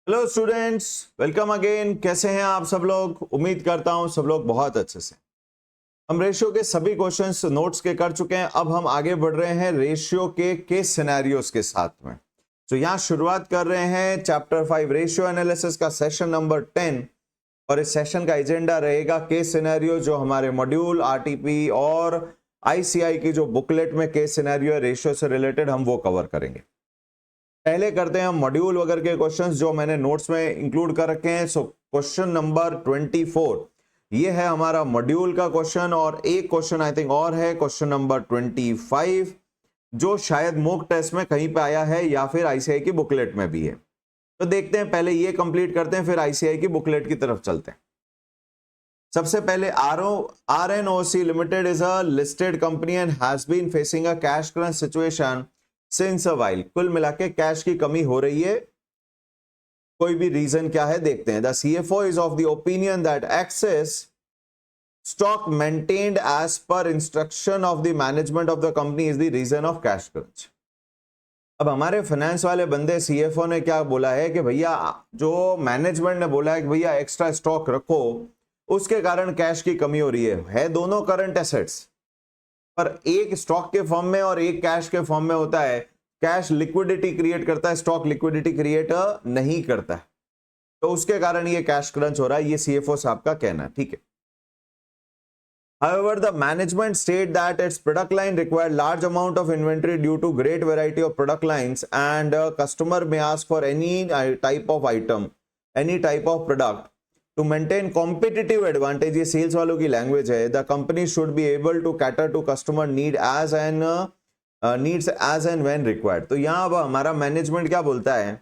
Hello students, welcome again. कैसे हैं आप सब लोग? उम्मीद करता हूं सब लोग बहुत अच्छे से। हम रेशियो के सभी क्वेश्चंस नोट्स के कर चुके हैं। अब हम आगे बढ़ रहे हैं रेशियो के केस सिनेरियोस के साथ में। तो यहां शुरुआत कर रहे हैं चैप्टर 5 रेशियो एनालिसिस का सेशन नंबर 10। और इस सेशन का एजेंडा रहेगा केस सिनेरियो, जो हमारे मॉड्यूल आरटीपी और आईसीआई की जो बुकलेट में केस सिनेरियो है रेशियो से रिलेटेड, हम वो कवर करेंगे। पहले करते हैं हम मॉड्यूल वगैरह के क्वेश्चंस जो मैंने नोट्स में इंक्लूड कर रखे हैं। सो क्वेश्चन नंबर 24 ये है हमारा मॉड्यूल का क्वेश्चन, और एक क्वेश्चन आई थिंक और है क्वेश्चन नंबर 25 जो शायद मॉक टेस्ट में कहीं पे आया है या फिर आईसीआई की बुकलेट में भी है। तो देखते हैं, पहले ये कंप्लीट करते हैं, फिर आईसीआई की बुकलेट की तरफ चलते हैं। सबसे पहले RNOC limited is a listed company and has been facing a cash crunch situation since a while. कुल मिला के कैश की कमी हो रही है। कोई भी रीजन क्या है देखते हैं। The CFO is of the opinion that excess stock maintained as per instruction of the management of the company is the reason of cash crunch. अब हमारे फाइनेंस वाले बंदे CFO ने क्या बोला है कि भैया, जो मैनेजमेंट ने बोला है कि भैया एक्स्ट्रा स्टॉक रखो, उसके कारण कैश की कमी हो रही है दोनों करंट एसेट्स, पर एक स्टॉक के फॉर्म में और एक कैश के फॉर्म में होता है। कैश लिक्विडिटी क्रिएट करता है, स्टॉक लिक्विडिटी क्रिएट नहीं करता है, तो उसके कारण ये कैश क्रंच हो रहा है। ये CFO साहब का कहना है, ठीक है। However, the management state that its product line required large amount of inventory due to great variety of product lines, and a customer may ask for any type of item, any type of product to maintain competitive advantage। ये sales वालों की language है। The company should be able to cater to customer need as and needs as and when required। तो यहाँ अब हमारा management क्या बोलता है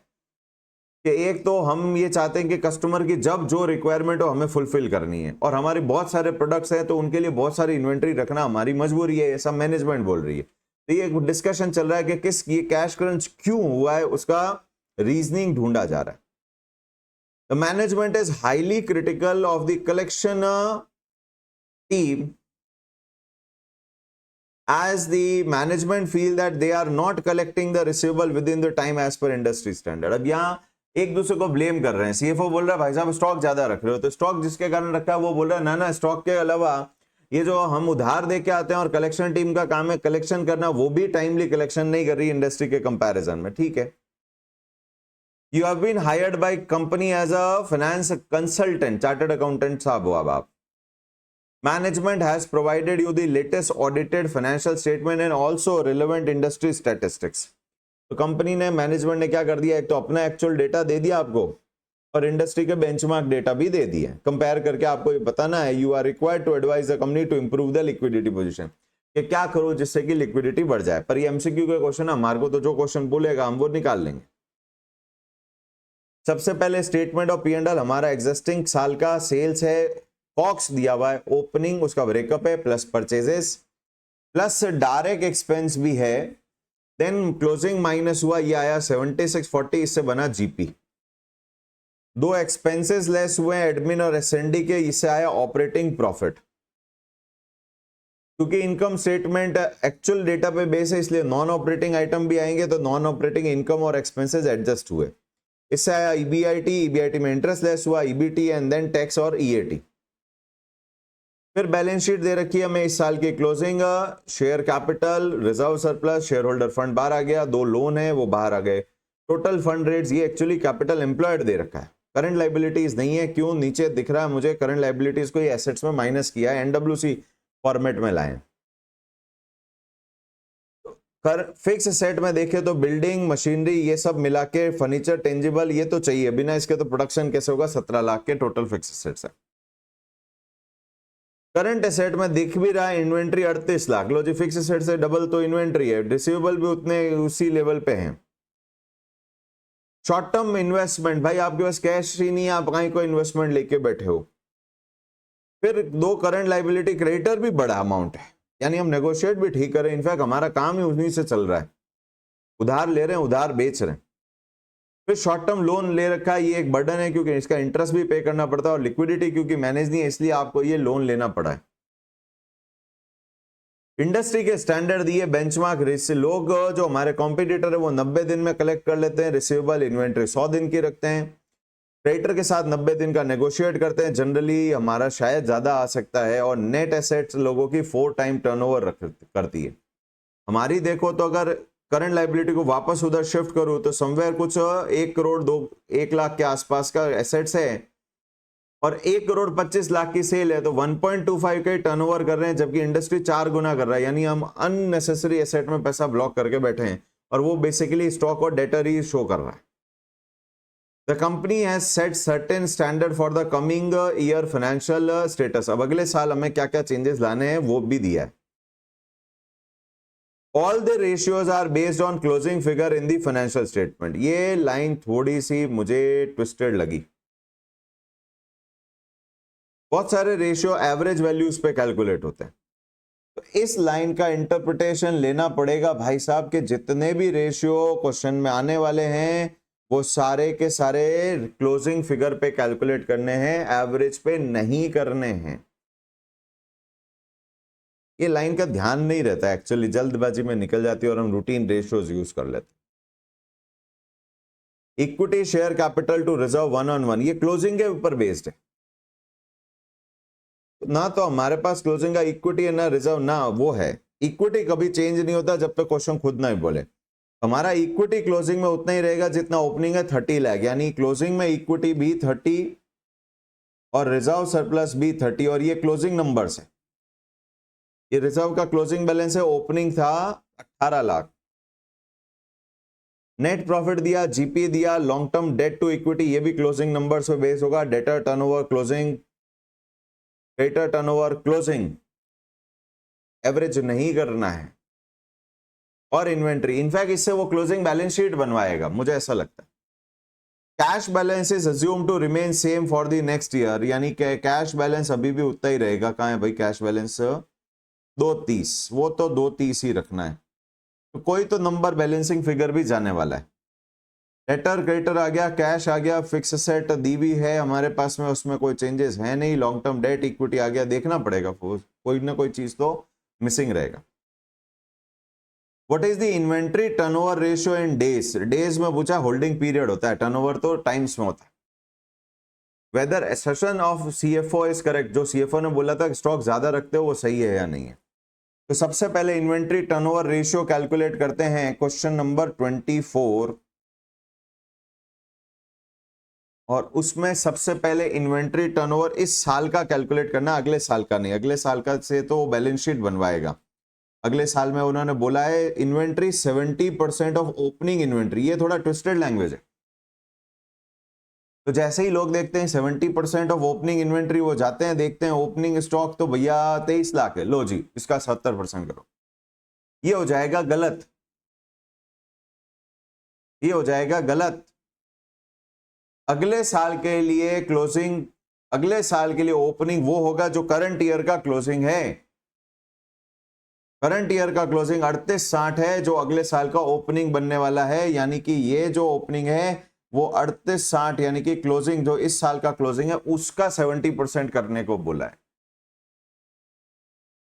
कि एक तो हम ये चाहते हैं कि कस्टमर की जब जो रिक्वायरमेंट हो हमें फुलफिल करनी है, और हमारे बहुत सारे प्रोडक्ट्स हैं तो उनके लिए बहुत सारी इन्वेंट्री रखना हमारी मजबूरी है, ऐसा मैनेजमेंट बोल रही है। तो ये एक डिस्कशन चल रहा है कि किस ये कैश क्रंच क्यों हुआ है, उसका रीजनिंग ढूंढा जा रहा है। The management is highly critical of the collection team as the management feel that they are not collecting the receivable within the time as per industry standard। अब यहाँ एक दूसरे को ब्लेम कर रहे हैं। CFO बोल रहा है भाई साहब स्टॉक ज्यादा रख रहे हो, तो स्टॉक जिसके कारण रखा है वो बोल रहा है ना ना, स्टॉक के अलावा ये जो हम उधार दे के आते हैं और कलेक्शन टीम का काम है कलेक्शन करना, वो भी टाइमली कलेक्शन नहीं कर रही इंडस्ट्री के कंपैरिजन में, ठीक है। You have been hired by company as a finance consultant, chartered accountant साहब हो अब आप। Management has provided you the latest audited financial statement and also relevant industry statistics। तो कंपनी ने, मैनेजमेंट ने क्या कर दिया, एक तो अपना एक्चुअल डेटा दे दिया आपको और इंडस्ट्री के बेंचमार्क डेटा भी दे दिए। कंपेयर करके आपको ये बताना है। You are required to advise the company to improve the liquidity position, कि क्या करो जिससे कि लिक्विडिटी बढ़ जाए। पर ये MCQ का क्वेश्चन है, हमारे को तो जो क्वेश्चन बोलेगा हम वो निकाल लेंगे। सबसे पहले स्टेटमेंट ऑफ P&L हमारा एग्जिस्टिंग साल का सेल्स है, कॉक्स दिया हुआ है, ओपनिंग उसका ब्रेकअप है, plus purchases plus direct expense भी है, देन क्लोजिंग माइनस हुआ, ये आया 7640, इससे बना GP। दो एक्सपेंसेस लेस हुए एडमिन और SND के, इससे आया ऑपरेटिंग प्रॉफिट। क्योंकि इनकम स्टेटमेंट एक्चुअल डेटा पे बेस है, इसलिए नॉन ऑपरेटिंग आइटम भी आएंगे, तो नॉन ऑपरेटिंग इनकम और एक्सपेंसेस एडजस्ट हुए। इससे आया EBIT में इंटरेस्ट लेस हुआ, EBT एंड देन टैक्स और EAT। फिर बैलेंस शीट दे रखी है हमें इस साल की closing, share capital, reserve surplus, share holder fund बाहर आ गया, दो लोन है वो बाहर आ गए, टोटल फंड रेट्स, ये एक्चुअली कैपिटल एम्प्लॉयड दे रखा है, करंट लाइबिलिटीज नहीं है। क्यों नीचे दिख रहा है मुझे, करंट लाइबिलिटीज को ये एसेट्स में माइनस किया है, NWC फॉर्मेट में लाए। फिक्स सेट में देखे तो बिल्डिंग मशीनरी ये सब मिला के, फर्नीचर टेंजिबल ये तो चाहिए, बिना इसके तो प्रोडक्शन कैसे होगा। 17 लाख के टोटल फिक्स सेट्स है। करंट एसेट में दिख भी रहा है इन्वेंट्री 38 लाख। लो जी, फिक्स एसेट से डबल तो इन्वेंट्री है, रिसीवेबल भी उतने उसी लेवल पे हैं। शॉर्ट टर्म इन्वेस्टमेंट, भाई आपके पास कैश ही नहीं है, आप कहीं कोई इन्वेस्टमेंट लेके बैठे हो। फिर दो करंट लाइबिलिटी, क्रेडिटर भी बड़ा अमाउंट है, यानी हम नेगोशिएट भी ठीक करें, इनफैक्ट हमारा काम ही उन्हीं से चल रहा है, उधार ले रहे हैं उधार बेच रहे हैं। फिर शॉर्ट टर्म लोन ले रखा है, ये एक बर्डन है क्योंकि इसका इंटरेस्ट भी पे करना पड़ता है, और लिक्विडिटी क्योंकि मैनेज नहीं है इसलिए आपको ये लोन लेना पड़ा है। इंडस्ट्री के स्टैंडर्ड दिए, बेंचमार्क लोग जो हमारे कॉम्पिटिटर है वो 90 दिन में कलेक्ट कर लेते हैं, रिसीवेबल इन्वेंट्री 100 दिन की रखते हैं। क्रेडिटर के साथ 90 दिन का नेगोशिएट करते हैं, जनरली हमारा शायद ज्यादा आ सकता है, और नेट एसेट्स लोगों की 4 टाइम टर्नओवर करती है हमारी। देखो तो अगर करंट लाइबिलिटी को वापस उधर शिफ्ट करूं तो समवेयर कुछ 1 करोड़ 1 लाख के आसपास का एसेट्स है, और 1 करोड़ 25 लाख की सेल है, तो 1.25 के टर्नओवर कर रहे हैं, जबकि इंडस्ट्री 4 गुना कर रहा है। यानी हम अननेसेसरी एसेट में पैसा ब्लॉक करके बैठे हैं, और वो बेसिकली स्टॉक और डेटर ही शो कर रहा है। The company has set certain standard for the coming year financial status. अब अगले साल हमें क्या क्या चेंजेस लाने हैं वो भी दिया है। All the ratios are based on closing figure in the financial statement. ये लाइन थोड़ी सी मुझे ट्विस्टेड लगी। बहुत सारे रेशियो एवरेज वैल्यूज पे कैलकुलेट होते हैं, तो इस लाइन का इंटरप्रिटेशन लेना पड़ेगा भाई साहब के जितने भी रेशियो क्वेश्चन में आने वाले हैं वो सारे के सारे क्लोजिंग फिगर पे कैलकुलेट करने हैं, एवरेज पे नहीं करने हैं। ये लाइन का ध्यान नहीं रहता एक्चुअली, जल्दबाजी में निकल जाती है और हम रूटीन रेशियोज यूज कर लेते हैं। Equity share capital to reserve 1/1, ये क्लोजिंग के ऊपर बेस्ड है ना, तो हमारे पास क्लोजिंग का इक्विटी है ना रिजर्व, ना वो है। इक्विटी कभी चेंज नहीं होता जब तक क्वेश्चन खुद ना ही बोले। हमारा इक्विटी क्लोजिंग में उतना ही रहेगा जितना ओपनिंग है 30 लाख, यानी क्लोजिंग में इक्विटी भी 30 और रिजर्व सरप्लस भी 30, और ये क्लोजिंग नंबर्स है। ये रिजर्व का क्लोजिंग बैलेंस है, ओपनिंग था 18 लाख। नेट प्रॉफिट दिया, जीपी दिया, long term debt to equity, ये भी क्लोजिंग नंबर्स पे बेस होगा। Debtor turnover closing, creditor turnover closing, average नहीं करना है। और इन्वेंट्री, इनफैक्ट इससे वो क्लोजिंग बैलेंस शीट बनवाएगा, मुझे ऐसा लगता है। Cash balance is assume to remain same for the next year, यानी कैश बैलेंस अभी भी उतना ही रहेगा। कहां है भाई कैश बैलेंस? 230, वो तो 230 ही रखना है, तो कोई तो नंबर बैलेंसिंग फिगर भी जाने वाला है। डेटर क्रेडिटर आ गया, कैश आ गया, फिक्स सेट दी भी है हमारे पास में, उसमें कोई चेंजेस है नहीं। लॉन्ग टर्म डेट इक्विटी आ गया, देखना पड़ेगा, कोई ना कोई चीज तो मिसिंग रहेगा। What is the inventory turnover ratio in days? Days में पूछा, होल्डिंग पीरियड होता है, टर्नओवर तो टाइम्स में होता है। Whether assertion of CFO is correct, जो सीएफओ ने बोला था स्टॉक ज्यादा रखते हो वो सही है या नहीं है। तो सबसे पहले इन्वेंट्री टर्नओवर रेशियो कैलकुलेट करते हैं, क्वेश्चन नंबर 24, और उसमें सबसे पहले इन्वेंट्री टर्नओवर इस साल का कैलकुलेट करना, अगले साल का नहीं। अगले साल का से तो बैलेंस शीट बनवाएगा। अगले साल में उन्होंने बोला है इन्वेंट्री 70% ऑफ ओपनिंग इन्वेंट्री, ये थोड़ा ट्विस्टेड लैंग्वेज है। तो जैसे ही लोग देखते हैं 70% ऑफ ओपनिंग इन्वेंट्री, वो जाते हैं देखते हैं ओपनिंग स्टॉक तो भैया 23 लाख है, लो जी इसका 70% करो। ये हो जाएगा गलत, ये हो जाएगा गलत। अगले साल के लिए क्लोजिंग, अगले साल के लिए ओपनिंग वो होगा जो करंट ईयर का क्लोजिंग है। करंट ईयर का क्लोजिंग 3860 है, जो अगले साल का ओपनिंग बनने वाला है, यानी कि ये जो ओपनिंग है वो 3860, यानी कि क्लोजिंग जो इस साल का क्लोजिंग है उसका 70% करने को बोला है।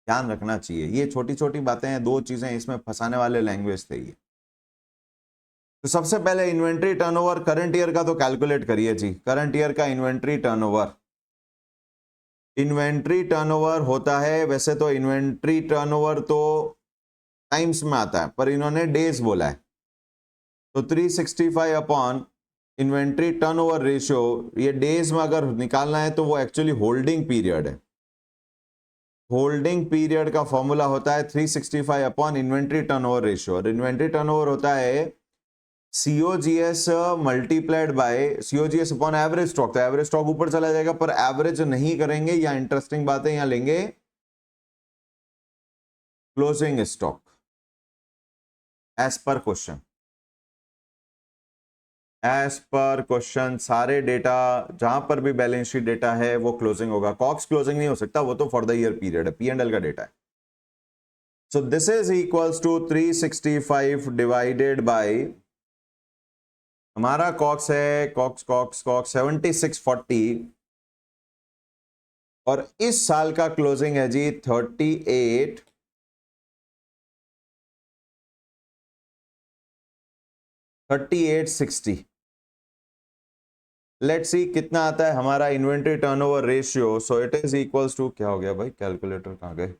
ध्यान रखना चाहिए, ये छोटी छोटी बातें हैं, दो चीजें इसमें फंसाने वाले लैंग्वेज थे ये। तो सबसे पहले इन्वेंट्री टर्नओवर करंट ईयर का तो कैलकुलेट करिए जी। करंट ईयर का इन्वेंट्री टर्नओवर, इन्वेंट्री टर्नओवर होता है, वैसे तो इन्वेंट्री टर्नओवर तो टाइम्स में आता है, पर इन्होंने डेज बोला है, तो 365 अपॉन इन्वेंट्री टर्नओवर रेशियो, ये डेज में अगर निकालना है तो वो एक्चुअली होल्डिंग पीरियड है। होल्डिंग पीरियड का फॉर्मूला होता है 365 अपॉन इन्वेंट्री टर्नओवर रेशियो, और इन्वेंट्री टर्नओवर होता है COGS multiplied by COGS upon average stock. तो एवरेज स्टॉक ऊपर चला जाएगा, पर एवरेज नहीं करेंगे, या इंटरेस्टिंग बातें यहां लेंगे closing stock as per question. As per question सारे डेटा जहां पर भी बैलेंस शीट डेटा है वो क्लोजिंग होगा। कॉक्स क्लोजिंग नहीं हो सकता, वो तो फॉर द ईयर पीरियड है, P&L का डेटा है। So this is equals to 365 divided by, हमारा कॉक्स है कॉक्स कॉक्स कॉक्स 7640, और इस साल का क्लोजिंग है जी 3860। लेट्स सी कितना आता है हमारा inventory turnover ratio. So it is equals to, क्या हो गया भाई, कैलकुलेटर कहाँ गए?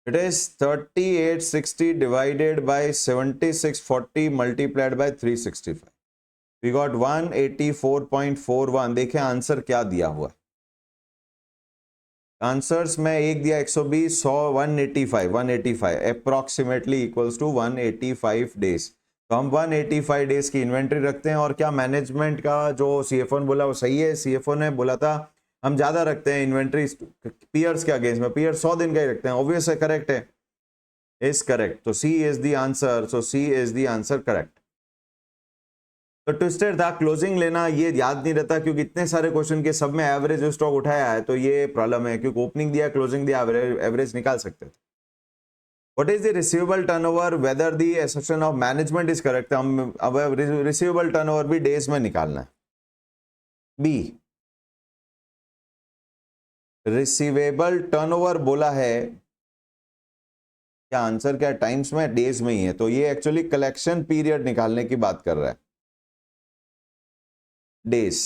It is 3860 divided by 7640 multiplied by 365. We got 184.41. देखें आंसर क्या दिया हुआ है. आंसर्स में एक दिया 120, 100, 185 अप्रोक्सीमेटली इक्वल्स टू 185 डेज. तो हम 185 डेज की इन्वेंट्री रखते हैं. और क्या मैनेजमेंट का जो सीएफओ ने बोला वो सही है? सीएफओ ने बोला था हम ज्यादा रखते हैं इन्वेंट्री पीयर्स के अगेंस्ट में. पीयर्स 100 दिन का ही रखते हैं. ऑब्वियस है, करेक्ट है, इज करेक्ट. तो C is the answer. So C is the answer correct. तो ट्विस्टेड था, क्लोजिंग लेना ये याद नहीं रहता क्योंकि इतने सारे क्वेश्चन के सब में एवरेज स्टॉक उठाया है. तो ये प्रॉब्लम है क्योंकि ओपनिंग दिया, क्लोजिंग दिया, एवरेज निकाल सकते थे. What is the receivable turnover whether the assumption of management is correct. हम अब रिसीवेबल टर्नओवर भी डेज में निकालना है. बी, रिसीवेबल टर्नओवर बोला है, क्या आंसर क्या टाइम्स में, डेज में ही है. तो ये एक्चुअली कलेक्शन पीरियड निकालने की बात कर रहा है. डेज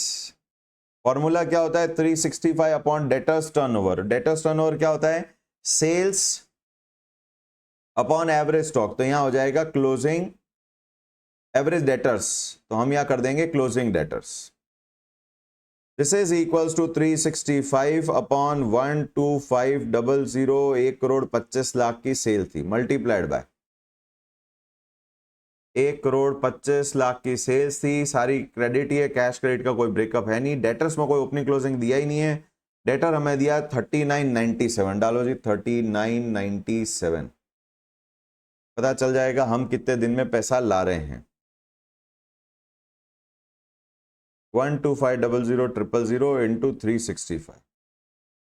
फॉर्मूला क्या होता है? 365 upon debtors turnover. Debtors turnover क्या होता है? Sales upon average stock. तो यहां हो जाएगा क्लोजिंग एवरेज डेटर्स. तो हम यहां कर देंगे closing debtors. This is equals to 365 upon 12500. 1,25,00,000 की सेल थी, मल्टीप्लाइड बाय 1,25,00,000 की सेल्स थी. सारी क्रेडिट ही है, कैश क्रेडिट का कोई ब्रेकअप है नहीं. डेटर्स में कोई ओपनिंग क्लोजिंग दिया ही नहीं है. डेटर हमें दिया 3997. डालो जी 3997. पता चल जाएगा हम कितने दिन में पैसा ला रहे हैं. 1250000 इंटू 365,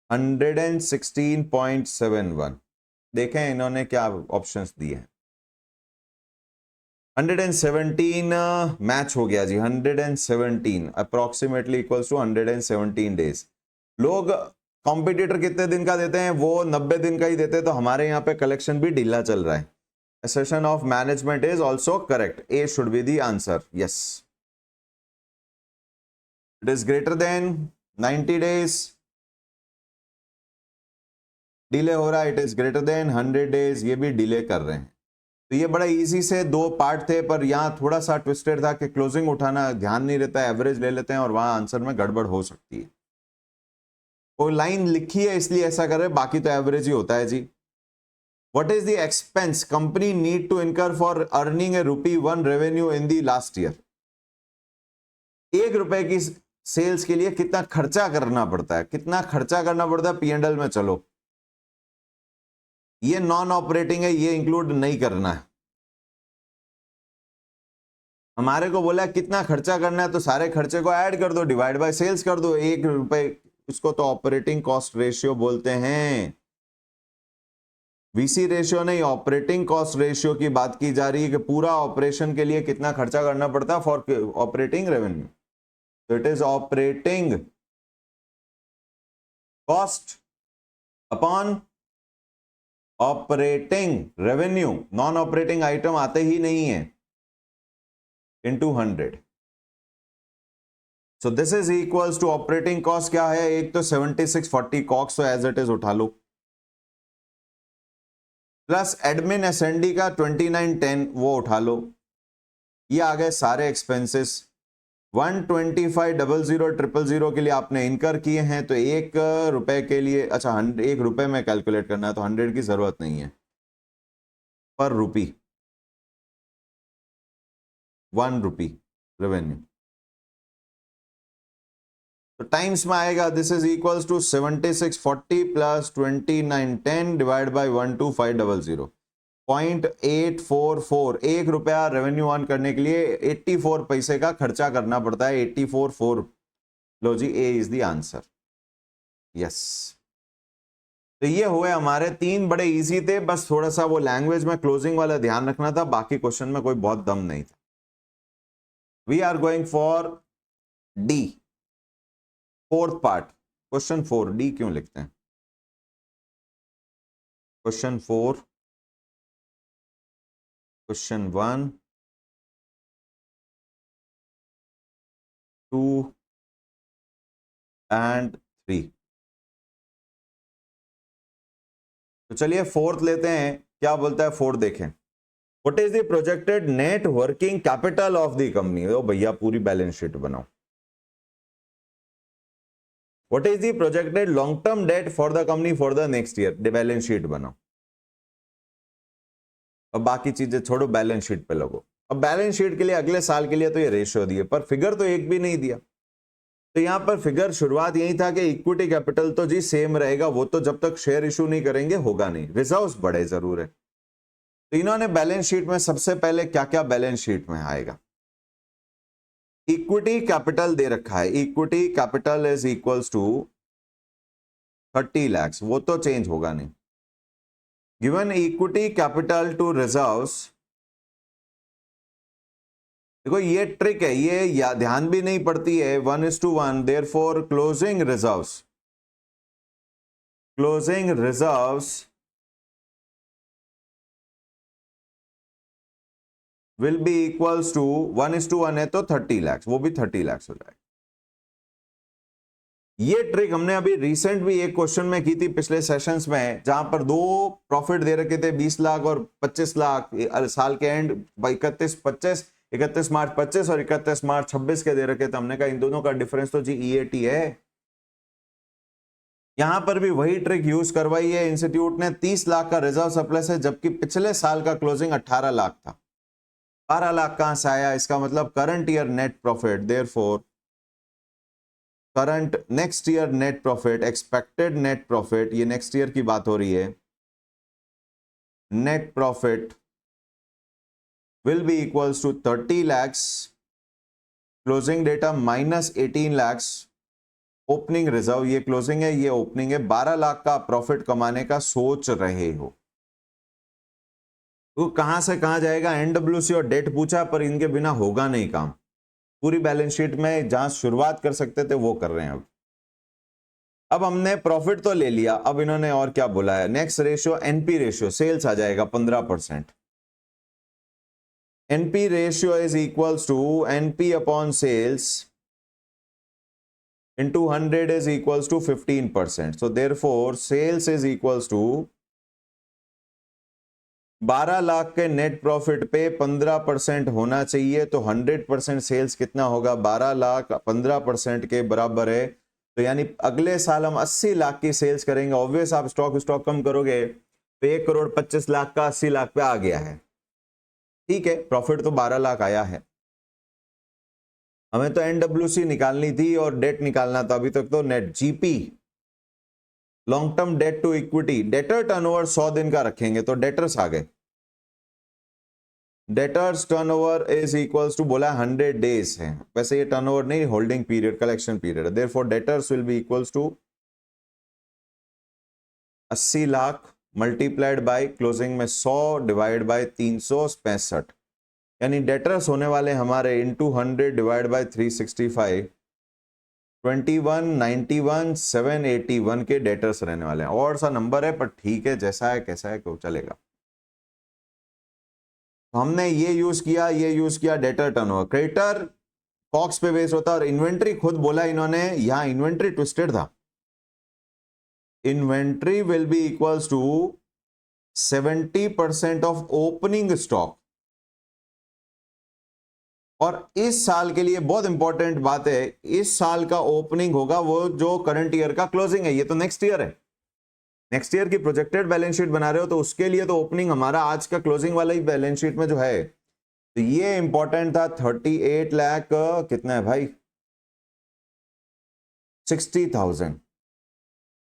116.71. देखें इन्होंने क्या ऑप्शंस दिए हैं. 117 मैच हो गया जी. 117 अप्रोक्सीमेटली इक्वल्स टू 117 डेज. लोग कॉम्पिटिटर कितने दिन का देते हैं? वो 90 दिन का ही देते हैं. तो हमारे यहाँ पे कलेक्शन भी ढीला चल रहा है. assertion of management is also correct. A should be the answer. Yes, it is greater than 90 days. Delay हो रहा है. It is greater than 100 days. ये भी डिले कर रहे हैं. तो ये बड़ा इजी से दो पार्ट थे, पर यहां थोड़ा सा ट्विस्टेड था कि क्लोजिंग उठाना ध्यान नहीं रहता है, एवरेज ले लेते हैं और वहां आंसर में गड़बड़ हो सकती है. कोई लाइन लिखी है इसलिए ऐसा कर रहे हैं, बाकी तो एवरेज ही होता है जी. What is the expense company need to incur for earning a ₹1 revenue in the last year? ₹1 की सेल्स के लिए कितना खर्चा करना पड़ता है? कितना खर्चा करना पड़ता है P&L में? चलो ये नॉन ऑपरेटिंग है, ये इंक्लूड नहीं करना है. हमारे को बोला कितना खर्चा करना है, तो सारे खर्चे को ऐड कर दो, डिवाइड बाय सेल्स कर दो. ₹1, इसको तो ऑपरेटिंग कॉस्ट रेशियो बोलते हैं. वीसी रेशियो नहीं, ऑपरेटिंग कॉस्ट रेशियो की बात की जा रही है कि पूरा ऑपरेशन के लिए कितना खर्चा करना पड़ता है फॉर ऑपरेटिंग रेवेन्यू. तो it is operating cost upon operating revenue. Non operating item आते ही नहीं है, into 100. So this is equals to operating cost क्या है? एक तो 7640 कॉक्स, तो एज इट इज उठा लो, प्लस एडमिन एसएनडी का 2910 वो उठा लो. ये आ गए सारे एक्सपेंसेस. 1250000 के लिए आपने इनकर किए हैं, तो ₹1 के लिए, अच्छा ₹1 में कैलकुलेट करना है तो 100 की जरूरत नहीं है. पर रुपी ₹1 रेवेन्यू. तो टाइम्स में आएगा. This is equals to 7640 plus 2910 divide by 12500. 0.844. ₹1 revenue earn करने के लिए 84 पैसे का खर्चा करना पड़ता है. 84.4. लो जी, ए इज द आंसर. यस. तो ये हुए हमारे 3 बड़े इजी थे. बस थोड़ा सा वो लैंग्वेज में क्लोजिंग वाला ध्यान रखना था, बाकी क्वेश्चन में कोई बहुत दम नहीं था. We are going for D, 4th part. Question 4. D क्यों लिखते हैं? Question 4 question 1, 2 and 3। तो चलिए फोर्थ लेते हैं, क्या बोलता है फोर्थ देखें। What is the projected net working capital of the company. ओ भैया पूरी बैलेंस शीट बनाओ। What is the projected long term debt for the company for the next year. Balance sheet बनाओ। अब बाकी चीजें छोड़ो, बैलेंस शीट पे लगो। अब बैलेंस शीट के लिए अगले साल के लिए तो ये रेशियो दिए, पर फिगर तो एक भी नहीं दिया। तो यहां पर फिगर शुरुआत यही था कि इक्विटी कैपिटल तो जी सेम रहेगा, वो तो जब तक शेयर इशू नहीं करेंगे होगा नहीं, रिजर्व्स बढ़े जरूर है। तो इन्होंने बैलेंस शीट में सबसे पहले क्या क्या बैलेंस शीट में आएगा, इक्विटी कैपिटल दे रखा है, equity capital is equals to 30 lakhs, वो तो चेंज होगा नहीं। Given equity capital to reserves, देखो ये ट्रिक है, ये या ध्यान भी नहीं पड़ती है, 1:1, therefore closing reserves will be equals to 1:1 है तो 30 lakhs, वो भी 30 lakhs हो जाएगा। ये ट्रिक हमने अभी रिसेंट भी एक क्वेश्चन में की थी पिछले सेशंस में, जहां पर दो प्रॉफिट दे रखे थे 20 लाख और 25 लाख साल के एंड 31 मार्च 25 और 31 मार्च 26 के दे रखे थे। हमने कहा इन दोनों का डिफरेंस तो जी ईएटी है। यहां पर भी वही ट्रिक यूज करवाई है इंस्टीट्यूट ने। 30 लाख का रिजर्व सरप्लस है, जबकि पिछले साल का क्लोजिंग 18 लाख था। 12 लाख कहां से आया, इसका मतलब current year net profit, therefore current next year net profit, expected net profit, ये नेक्स्ट ईयर की बात हो रही है, net profit will be equals to 30 lakhs, closing data -18 lakhs, opening reserve, ये क्लोजिंग है ये ओपनिंग है, 12 लाख का प्रॉफिट कमाने का सोच रहे हो। तो कहां से कहां जाएगा, एनडब्ल्यूसी और डेट पूछा, पर इनके बिना होगा नहीं काम। पूरी बैलेंस शीट में जहां शुरुआत कर सकते थे वो कर रहे हैं। अब हमने प्रॉफिट तो ले लिया, अब इन्होंने और क्या बोला है, next ratio NP ratio, sales आ जाएगा 15%। NP ratio is equals to NP upon sales into 100 is equals to 15%. So therefore sales is equals to 12 lakh के नेट प्रॉफिट पे 15% होना चाहिए, तो 100% सेल्स कितना होगा, 12 लाख 15% के बराबर है। तो यानी अगले साल हम 80 लाख की सेल्स करेंगे। ऑब्वियस आप स्टॉक कम करोगे तो 1,25,00,000 का 80 लाख पे आ गया है। ठीक है, प्रॉफिट तो 12 लाख आया है। हमें तो एनडब्ल्यूसी निकालनी थी और डेट निकालना था, अभी तक तो net GP long term debt to equity, debtor turnover 100 दिन का रखेंगे तो डेटर्स आ गए। Debtors turnover is equals to बोला 100 डेज है, वैसे ये टर्नओवर नहीं, holding period, collection period, therefore debtors will be equals to 80 lakh multiplied by closing में 100 डिवाइड बाय 365, यानी डेटर्स होने वाले हमारे इनटू 100 डिवाइड बाय 365, 21,91,781 के डेटर्स रहने वाले हैं। और सा नंबर है पर ठीक है, जैसा है कैसा है क्यों चलेगा। तो हमने ये यूज किया डेटर टर्नओवर, क्रेडिटर कॉक्स पे बेस होता है, और इन्वेंट्री खुद बोला इन्होंने, यहां इन्वेंट्री ट्विस्टेड था। Inventory will be equals to 70% of opening stock. और इस साल के लिए बहुत इंपॉर्टेंट बात है, इस साल का ओपनिंग होगा वो जो करंट ईयर का क्लोजिंग है, ये तो नेक्स्ट ईयर है। नेक्स्ट ईयर की प्रोजेक्टेड बैलेंस शीट बना रहे हो तो उसके लिए तो ओपनिंग हमारा आज का क्लोजिंग वाला ही बैलेंस शीट में जो है, तो ये इंपॉर्टेंट था। 38 लाख कितना है भाई, 60,000,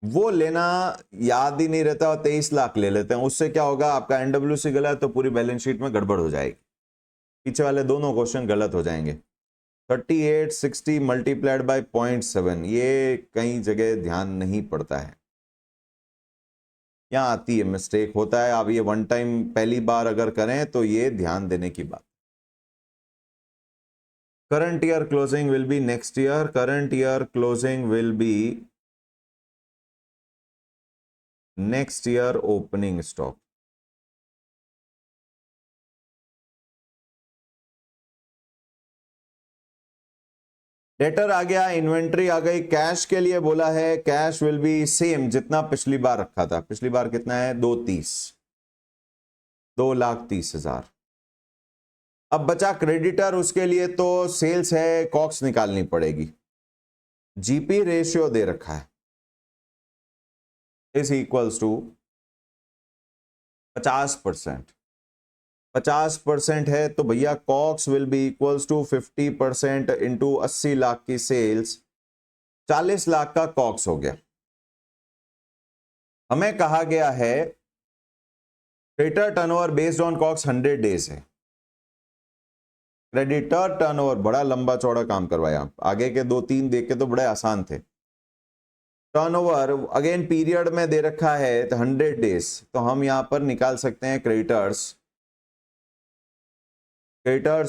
वो लेना याद ही नहीं रहता, और 23 लाख ले लेते हैं। उससे क्या होगा, आपका एनडब्ल्यूसी गलत तो पूरी बैलेंस शीट में गड़बड़ हो जाएगी, पीछे वाले दोनों क्वेश्चन गलत हो जाएंगे। 38 60 मल्टीप्लाइड बाय 0.7, ये कई जगह ध्यान नहीं पड़ता है, यहां आती है मिस्टेक होता है। आप ये वन टाइम पहली बार अगर करें तो ये ध्यान देने की बात। Current year closing will be next year, current year closing will be next year opening stock. Debtor आ गया, इन्वेंट्री आ गई, कैश के लिए बोला है कैश विल बी सेम जितना पिछली बार रखा था। पिछली बार कितना है 230, 2,30,000। अब बचा क्रेडिटर, उसके लिए तो सेल्स है, कॉक्स निकालनी पड़ेगी। जीपी रेशियो दे रखा है इज इक्वल्स टू 50%। 50% है तो भैया COGS will be equals to 50% into 80 lakh की सेल्स, 40 लाख का कॉक्स हो गया। हमें कहा गया है creditor turnover based on COGS 100 days है। क्रेडिटर टर्नओवर बड़ा लंबा चौड़ा काम करवाया, आगे के 2-3 देख के तो बड़े आसान थे। टर्नओवर अगेन पीरियड में दे रखा है तो 100 डेज, तो हम यहां पर निकाल सकते हैं creditors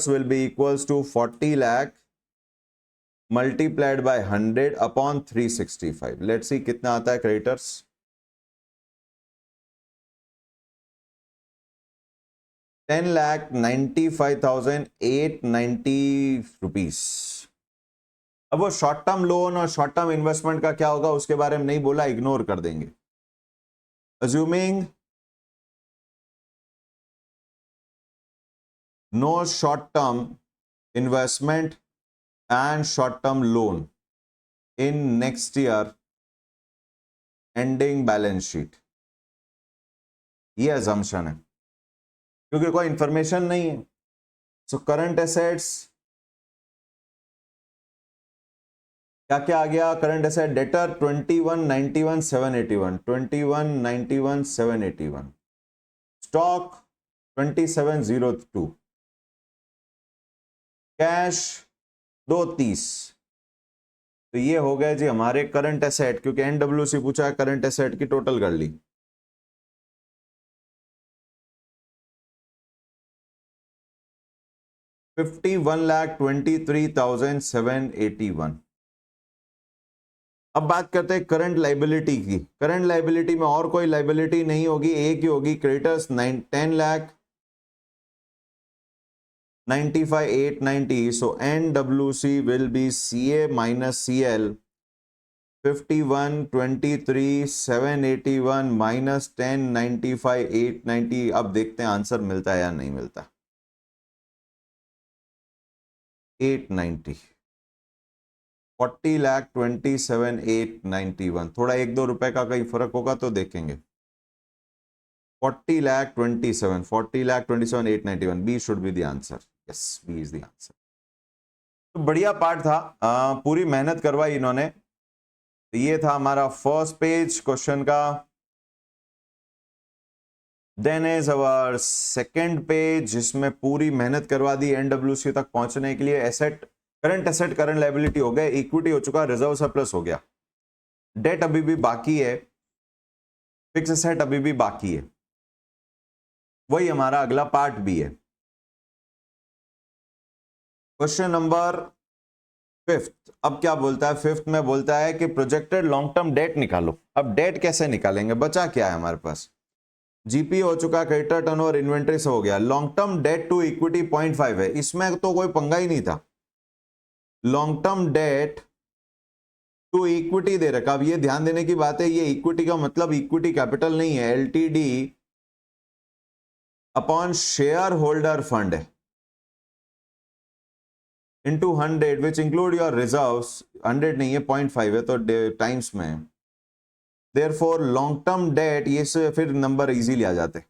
will be equals to 40 lakh multiplied by 100 upon 365। Let's see कितना आता है क्रेडिटर्स। 10,95,890 रुपीस। अब वो शॉर्ट टर्म लोन और शॉर्ट टर्म इन्वेस्टमेंट का क्या होगा उसके बारे में नहीं बोला, इग्नोर कर देंगे। Assuming no short term investment and short term loan in next year ending balance sheet, ये assumption है क्योंकि कोई इंफॉर्मेशन नहीं है। सो करंट एसेट्स क्या क्या आ गया, current asset debtor 2191,781, 2191,781, stock 2702, cash 230। तो ये हो गया जी हमारे करंट एसेट, क्योंकि एनडब्ल्यूसी पूछा है करंट एसेट की टोटल कर ली। $51,23,781। अब बात करते हैं करंट लाइबिलिटी की। करंट लाइबिलिटी में और कोई लाइबिलिटी नहीं होगी, एक ही होगी, creditors 10,95,890। so NWC will be CA minus CL 51,23,781 minus 10,95,890। अब देखते हैं आंसर मिलता है या नहीं मिलता। 890, 40,27,891। थोड़ा 1-2 रुपए का कहीं फर्क होगा तो देखेंगे। 40,27,891, B should be the answer. Yes, B is the answer. तो बढ़िया पार्ट था, पूरी मेहनत करवाई इन्होंने। तो ये था हमारा फर्स्ट पेज क्वेश्चन का। Then is our second page जिसमें पूरी मेहनत करवा दी एनडब्ल्यूसी तक पहुंचने के लिए। Asset, current asset, current liability हो गए, इक्विटी हो चुका, रिजर्व सरप्लस हो गया, डेट अभी भी बाकी है, फिक्स एसेट अभी भी बाकी है, वही हमारा अगला पार्ट भी है। क्वेश्चन नंबर 5th, अब क्या बोलता है 5th में बोलता है कि प्रोजेक्टेड लॉन्ग टर्म डेट निकालो। अब डेट कैसे निकालेंगे, बचा क्या है हमारे पास, जीपी हो चुका, क्रेडिटर टर्नओवर, इन्वेंट्री से हो गया। Long term debt to equity 0.5 है, इसमें तो कोई पंगा ही नहीं था। Long term debt to equity दे रखा। अब ये ध्यान देने की बात है, ये इक्विटी का मतलब इक्विटी कैपिटल नहीं है, LTD upon share holder fund है into 100 which include your reserves। 100 नहीं है, 0.5 है, तो टाइम्स में। therefore लॉन्ग टर्म डेट, ये से फिर नंबर इजीली आ जाते।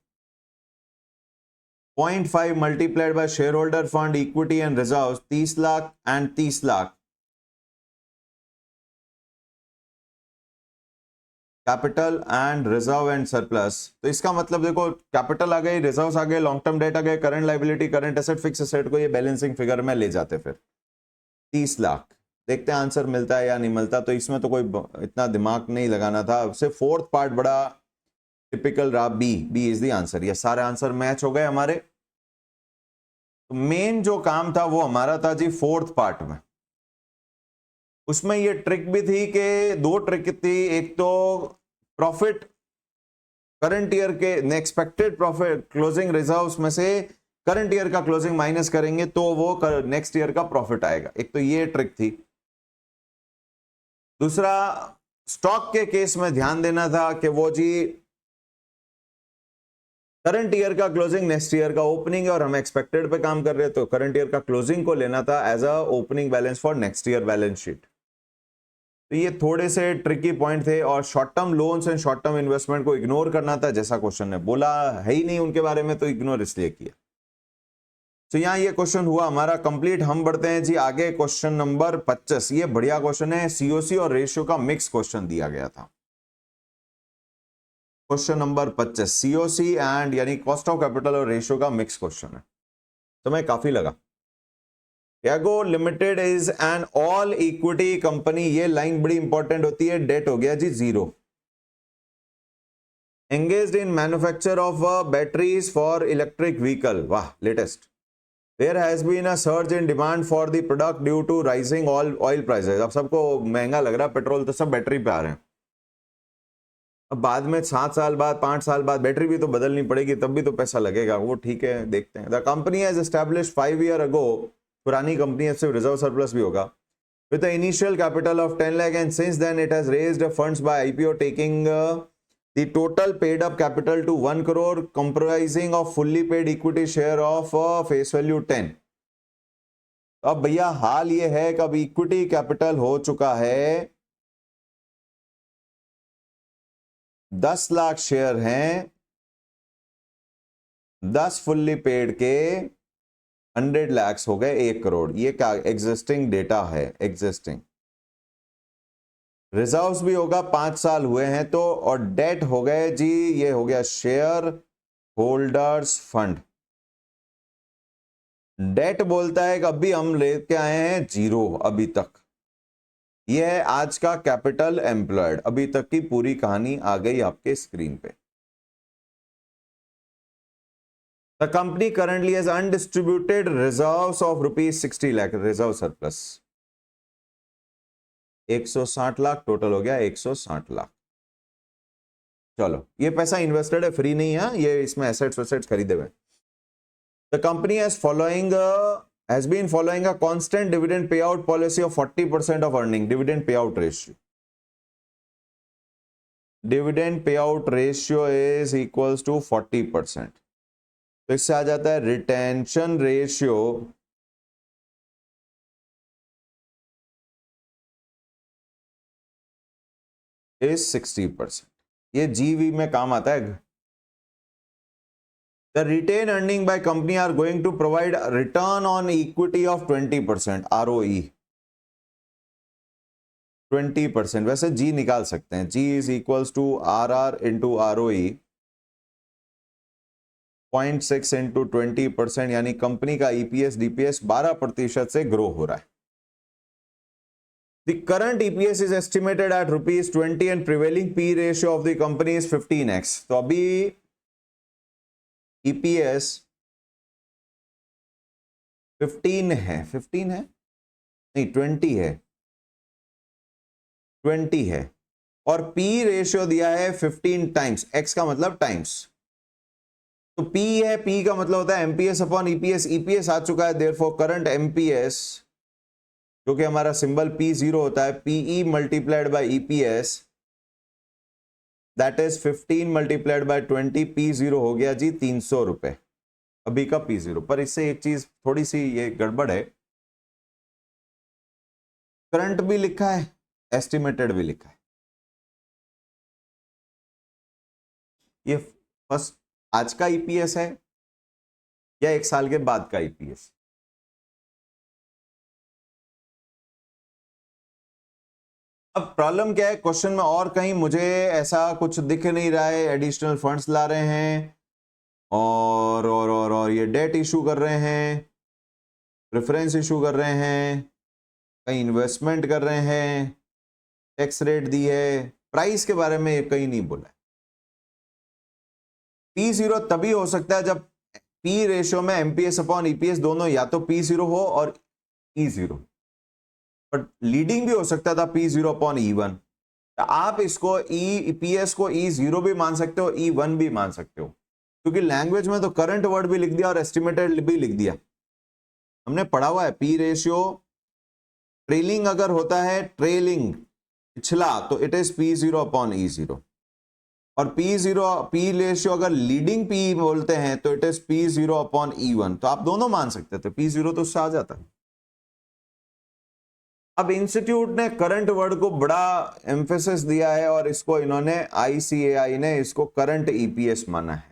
0.5 multiplied by share holder fund, equity and reserve 30 lakh and 30 lakh, capital and reserve and surplus. तो इसका मतलब देखो, कैपिटल आ गई, रिजर्व्स आ गए, लॉन्ग टर्म डेट आ गए, current liability, current asset, fix asset को ये बैलेंसिंग फिगर में ले जाते। फिर 30 लाख, देखते हैं आंसर मिलता है या नहीं मिलता। तो इसमें तो कोई इतना दिमाग नहीं लगाना था। सिर्फ फोर्थ पार्ट बड़ा टिपिकल रहा, बी इज द आंसर। ये सारे आंसर मैच हो गए हमारे। तो मेन जो काम था वो हमारा था जी फोर्थ पार्ट में। उसमें ये ट्रिक भी थी कि 2 ट्रिक थी। एक तो प्रॉफिट करंट ईयर के एक्सपेक्टेड प्रॉफिट क्लोजिंग रिजर्व्स में से करंट ईयर का क्लोजिंग माइनस करेंगे तो वो नेक्स्ट ईयर का प्रॉफिट आएगा। एक तो ये ट्रिक थी। दूसरा, स्टॉक के केस में ध्यान देना था कि वो जी करंट ईयर का क्लोजिंग नेक्स्ट ईयर का ओपनिंग है और हम एक्सपेक्टेड पे काम कर रहे हैं, तो करंट ईयर का क्लोजिंग को लेना था as a opening balance for next year balance sheet. तो ये थोड़े से ट्रिकी पॉइंट थे और short term loans and short term investment को इग्नोर करना था, जैसा क्वेश्चन ने बोला है ही नहीं उनके बारे में, तो इग्नोर इसलिए किया। तो यहां ये क्वेश्चन हुआ हमारा कंप्लीट। हम बढ़ते हैं जी आगे, क्वेश्चन नंबर 25। ये बढ़िया क्वेश्चन है, सीओसी और रेशियो का मिक्स क्वेश्चन दिया गया था। क्वेश्चन नंबर 25 सीओसी एंड यानी कॉस्ट ऑफ कैपिटल और रेशियो का मिक्स क्वेश्चन है। समय काफी लगा। एगो limited is an all equity company, ये लाइन बड़ी इंपॉर्टेंट होती है। डेट हो गया जी 0। Engaged in manufacture of batteries for electric vehicle, वाह latest. There has been a surge in demand for the product due to rising oil prices। अब सबको महंगा लग रहा है पेट्रोल, तो सब बैटरी पे आ रहे हैं। अब बाद में 7 साल बाद 5 साल बाद बैटरी भी तो बदलनी पड़ेगी, तब भी तो पैसा लगेगा, वो ठीक है, देखते हैं। The company has established 5 years ago, पुरानी कंपनी है, सिर्फ रिजर्व सरप्लस भी होगा, with the initial capital of 10 lakh and since then it has raised funds by IPO taking the total paid up capital to 1 crore comprising of fully paid equity share of face value 10। अब भैया हाल ये है कि अब equity capital हो चुका है 10 lakh share हैं, 10 फुल्ली पेड के 100 lakhs हो गए 1 करोड़। ये क्या एग्जिस्टिंग डेटा है, एग्जिस्टिंग। रिजर्व्स भी होगा 5 साल हुए हैं तो, और डेट हो गए जी, ये हो गया शेयर होल्डर्स फंड। डेट बोलता है कि अभी हम लेके आए हैं 0 अभी तक। ये है आज का कैपिटल एम्प्लॉयड, अभी तक की पूरी कहानी आ गई आपके स्क्रीन पे। The company currently has undistributed reserves of ₹60 lakh, reserve surplus 160 lakh, total हो गया 160 लाख। चलो, ये पैसा इन्वेस्टेड है, फ्री नहीं है, ये इसमें एसेट्स वेसेट्स खरीदे हुए। The company has been following a constant dividend payout policy of 40% of earning, dividend payout ratio। dividend payout ratio is equals to 40%। तो इससे आ जाता है रिटेंशन रेशियो is 60%। ये जीवी में काम आता है। The retained earning by company are going to provide a return on equity of 20%, ROE 20%। वैसे जी निकाल सकते हैं, G is equals to RR into ROE 0.6 into 20%, यानी कंपनी का EPS DPS 12% से ग्रो हो रहा है। The current EPS is estimated at ₹20 and prevailing P ratio of the company is 15x। तो अभी EPS 15 है, 15 है नहीं 20 है, 20 है, और P रेशियो दिया है 15 टाइम्स, X का मतलब टाइम्स। तो P है, P का मतलब होता है MPS अपॉन EPS। EPS आ चुका है, देयरफॉर करंट MPS जो कि हमारा सिंबल P0 होता है, PE multiplied by EPS that is 15 multiplied by 20, P0 हो गया जी 300 रुपए अभी का P0। पर इससे एक चीज थोड़ी सी ये गड़बड़ है, करंट भी लिखा है, एस्टिमेटेड भी लिखा है। ये फर्स्ट आज का EPS है या 1 साल के बाद का EPS? अब प्रॉब्लम क्या है, क्वेश्चन में और कहीं मुझे ऐसा कुछ दिख नहीं रहा है। एडिशनल फंड्स ला रहे हैं और ये डेट इशू कर रहे हैं, प्रेफरेंस इशू कर रहे हैं, कहीं इन्वेस्टमेंट कर रहे हैं, टैक्स रेट दी है, प्राइस के बारे में कहीं नहीं बोला है। P0 तभी हो सकता है जब P रेशियो में MPS अपॉन EPS दोनों या तो P0 हो और E0, बट लीडिंग भी हो सकता था P0 अपॉन E1। आप इसको EPS को E0 भी मान सकते हो, E1 भी मान सकते हो, क्योंकि लैंग्वेज में तो करंट वर्ड भी लिख दिया और एस्टिमेटेड भी लिख दिया। हमने पढ़ा हुआ है P रेशियो ट्रेलिंग अगर होता है, ट्रेलिंग पिछला, तो it is P0 upon E0। और P रेशियो अगर लीडिंग P बोलते हैं तो it is P0 upon E1। तो आप दोनों मान सकते थे, P0 तो उससे आ जाता। अब इंस्टीट्यूट ने करंट वर्ड को बड़ा एम्फेसिस दिया है और इसको इन्होंने ICAI ने इसको करंट EPS माना है।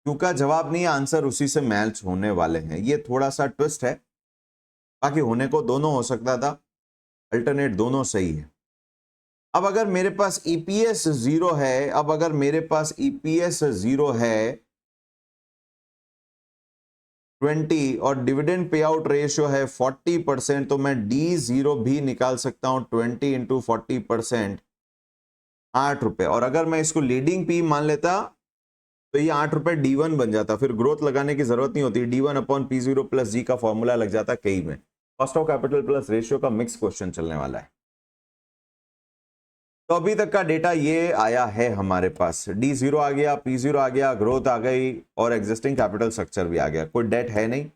क्यों का जवाब नहीं, आंसर उसी से मैच होने वाले हैं। ये थोड़ा सा ट्विस्ट है, बाकी होने को दोनों हो सकता था, अल्टरनेट दोनों सही है। अब अगर मेरे पास EPS 0 है, अब अगर मेरे पास EPS 0 है 20 और डिविडेंड पे आउट रेशियो है 40%, तो मैं D0 भी निकाल सकता हूं 20 इंटू 40%, 8 रुपए। और अगर मैं इसको लीडिंग P मान लेता तो ये 8 रुपए D1 बन जाता, फिर ग्रोथ लगाने की जरूरत नहीं होती, D1 upon P0 plus G का फॉर्मूला लग जाता कई में। Cost of capital plus ratio का मिक्स क्वेश्चन चलने वाला है। तो अभी तक का डेटा ये आया है हमारे पास, D0 आ गया, P0 आ गया, ग्रोथ आ गई और एग्जिस्टिंग कैपिटल स्ट्रक्चर भी आ गया, कोई डेट है नहीं।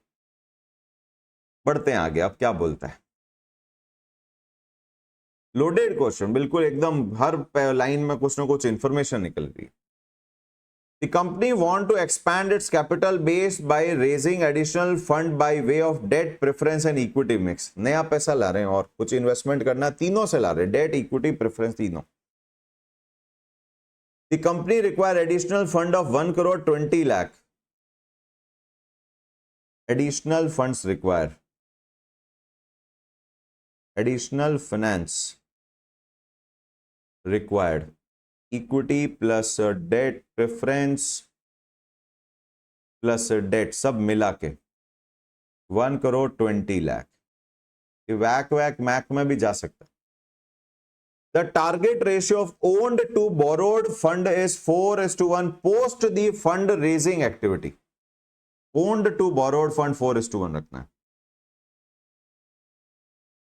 बढ़ते हैं आगे, अब क्या बोलता है। लोडेड क्वेश्चन, बिल्कुल एकदम हर लाइन में कुछ ना कुछ इंफॉर्मेशन निकल रही है। The company want to expand its capital base by raising additional fund by way of debt, preference and equity mix। नया पैसा ला रहे हैं और कुछ इन्वेस्टमेंट करना, तीनों से ला रहे हैं, डेट, इक्विटी, प्रेफरेंस, तीनों। The company require additional fund of 1 crore 20 lakh। Additional funds require, additional finance required, equity plus debt, preference plus debt, सब मिला के 1 करोड़ 20 लाख। वैक वैक मैक में भी जा सकता। The target ratio of owned to borrowed fund is 4:1 post the fund raising activity. Owned to borrowed fund 4:1 रखना है।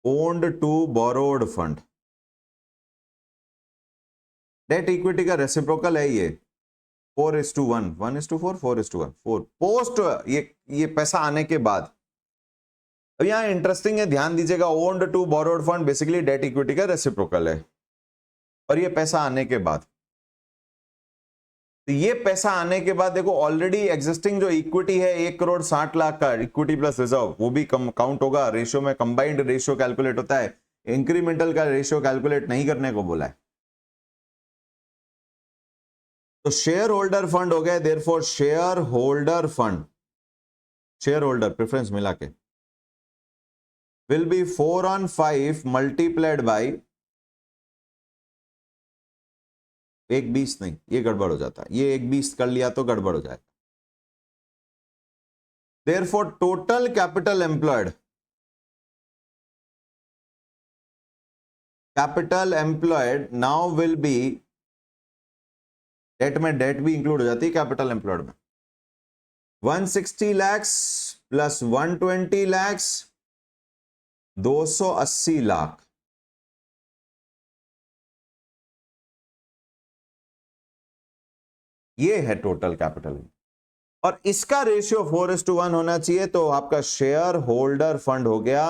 Owned to borrowed fund, debt equity का रेसिप्रोकल है ये, 4:1, 1:4, 4:1, 4 पोस्ट ये पैसा आने के बाद। अब यहां इंटरेस्टिंग है, ध्यान दीजिएगा, owned to borrowed fund basically debt equity का रेसिप्रोकल है और ये पैसा आने के बाद। तो ये पैसा आने के बाद देखो ऑलरेडी एग्जिस्टिंग जो इक्विटी है 1 करोड़ 60 लाख का, इक्विटी प्लस रिजर्व, वो भी कम काउंट होगा। रेशियो में कंबाइंड रेशियो कैलकुलेट होता है, इंक्रीमेंटल का रेशियो कैलकुलेट नहीं करने को बोला है। तो शेयर होल्डर फंड हो गए, therefore share holder fund, share holder preference मिला के विल बी 4/5 मल्टीप्लाइड बाई 1/20 नहीं, ये गड़बड़ हो जाता है, ये 1/20 कर लिया तो गड़बड़ हो जाएगा। Therefore total capital employed, capital employed now will be, debt में डेट भी इंक्लूड हो जाती है कैपिटल एम्प्लॉयड में, 160 lakhs प्लस 120 lakhs 280 लाख। ये है टोटल कैपिटल और इसका रेशियो 4:1 होना चाहिए। तो आपका शेयर होल्डर फंड हो गया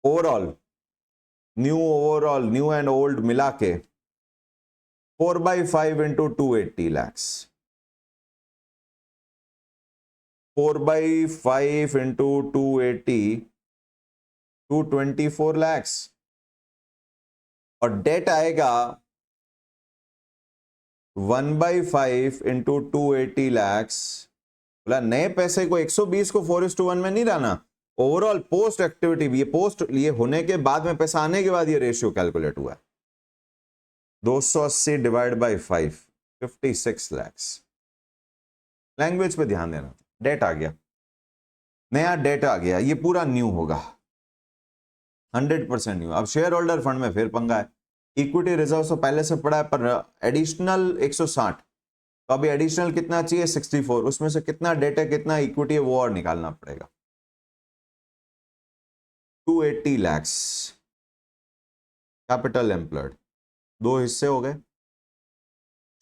ओवरऑल न्यू एंड ओल्ड मिला के 4/5 इंटू 280 lakhs, 4/5 इंटू 280 224 lakhs। और डेट आएगा 1/5 इंटू 280 lakhs। बोला नए पैसे को 120 को 4:1 में नहीं लाना, ओवरऑल पोस्ट एक्टिविटी, ये पोस्ट ये होने के बाद में पैसा आने के बाद ये रेशियो कैलकुलेट हुआ है। 280 डिवाइड बाई 5, 56 lakhs। लैंग्वेज पे ध्यान देना, डेट आ गया, नया डेट आ गया, ये पूरा न्यू होगा, 100% न्यू। अब शेयर होल्डर फंड में फिर पंगा है, इक्विटी रिजर्व तो पहले से पड़ा है पर एडिशनल 160, तो अभी एडिशनल कितना चाहिए 64, उसमें से कितना डेट है कितना इक्विटी है वो और निकालना पड़ेगा। 280 lakhs कैपिटल एम्प्लॉयड, दो हिस्से हो गए,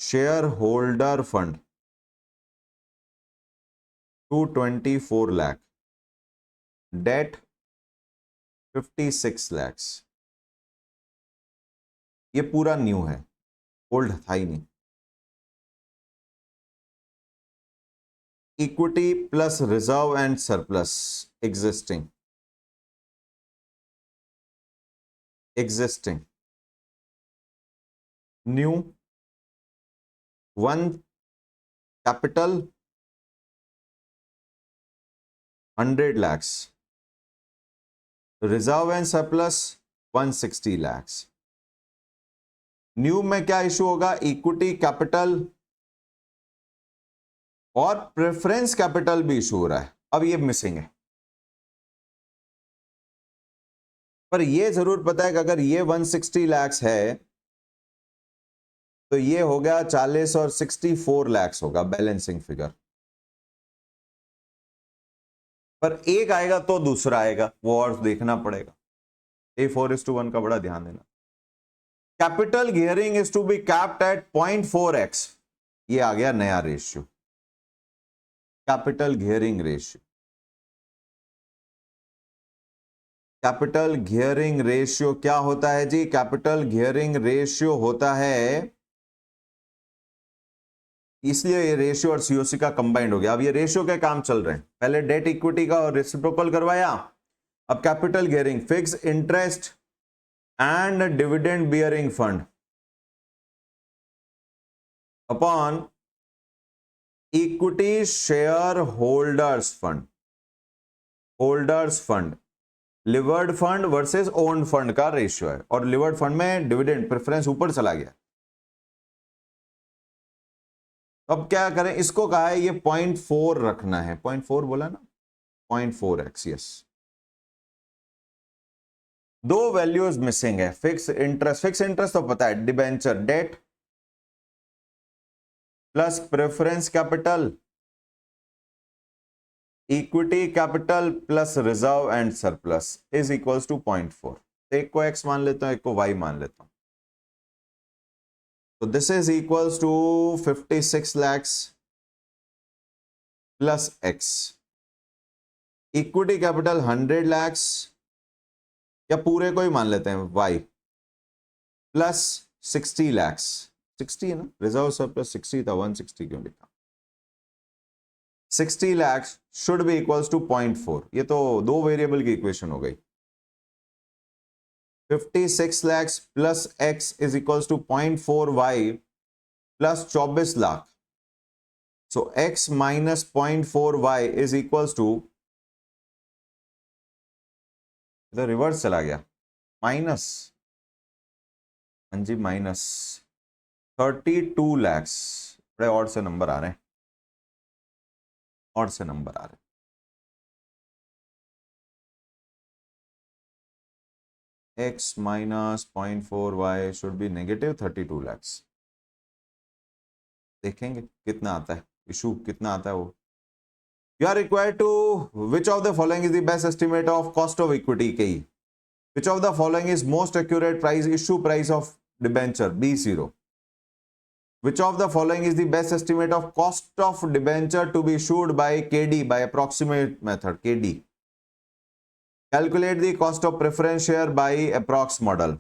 share holder fund 224 lakh, debt 56 lakhs, ये पूरा न्यू है, ओल्ड था ही नहीं। Equity plus reserve and surplus existing, new, one capital 100 lakhs, reserve and surplus 160 lakhs। New में क्या इशू होगा? इक्विटी कैपिटल और प्रेफरेंस कैपिटल भी इशू हो रहा है। अब ये मिसिंग है, पर ये जरूर पता है कि अगर ये 160 lakhs है तो ये हो गया 40 और 64 lakhs होगा बैलेंसिंग फिगर। पर एक आएगा तो दूसरा आएगा, वो और देखना पड़ेगा। A4:1 का बड़ा ध्यान देना। Capital gearing is to be capped at 0.4x, ये आ गया नया ratio, capital gearing ratio. Capital gearing ratio क्या होता है जी? कैपिटल गियरिंग रेशियो होता है, इसलिए ये रेशियो और सीओसी का कंबाइंड हो गया। अब ये रेशियो के काम चल रहे हैं, पहले डेट इक्विटी का और रेसिप्रोकल करवाया, अब capital gearing, fix interest and dividend bearing fund upon equity share holders fund, holders fund, levered fund versus owned fund का रेशियो है, और लिवर्ड फंड में डिविडेंड प्रेफरेंस ऊपर चला गया। अब क्या करें? इसको कहा है ये 0.4 रखना है, 0.4 बोला ना, 0.4x, यस। दो वैल्यूज मिसिंग है, फिक्स इंटरेस्ट तो पता है, debenture debt plus preference capital, equity capital plus reserve and surplus is equals to 0.4। एक को x मान लेता हूं, एक को y मान लेता हूं, तो this is equals to 56 lakhs plus x, equity capital 100 lakhs, या पूरे को ही मान लेते हैं y, प्लस 60 lakhs, 60 है ना, रिजर्व सरप्लस 60 था, 160 क्यों लिखा? 60 lakhs should be equals to 0.4। ये तो दो वेरिएबल की इक्वेशन हो गई। 56 lakhs plus x is equals to 0.4y plus 24 lakh, so x minus 0.4y is equals to, इधर रिवर्स चला गया, माइनस, हाँ जी माइनस 32 lakhs। बड़े और से नंबर आ रहे हैं, और से नंबर आ रहे हैं। x minus 0.4y should be negative 32 lakhs। देखेंगे कितना आता है, इशू कितना आता है वो। You are required to, which of the following is the best estimate of cost of equity के, which of the following is most accurate price, issue price of debenture B0, which of the following is the best estimate of cost of debenture to be issued by KD by approximate method, KD, calculate the cost of preference share by approx model,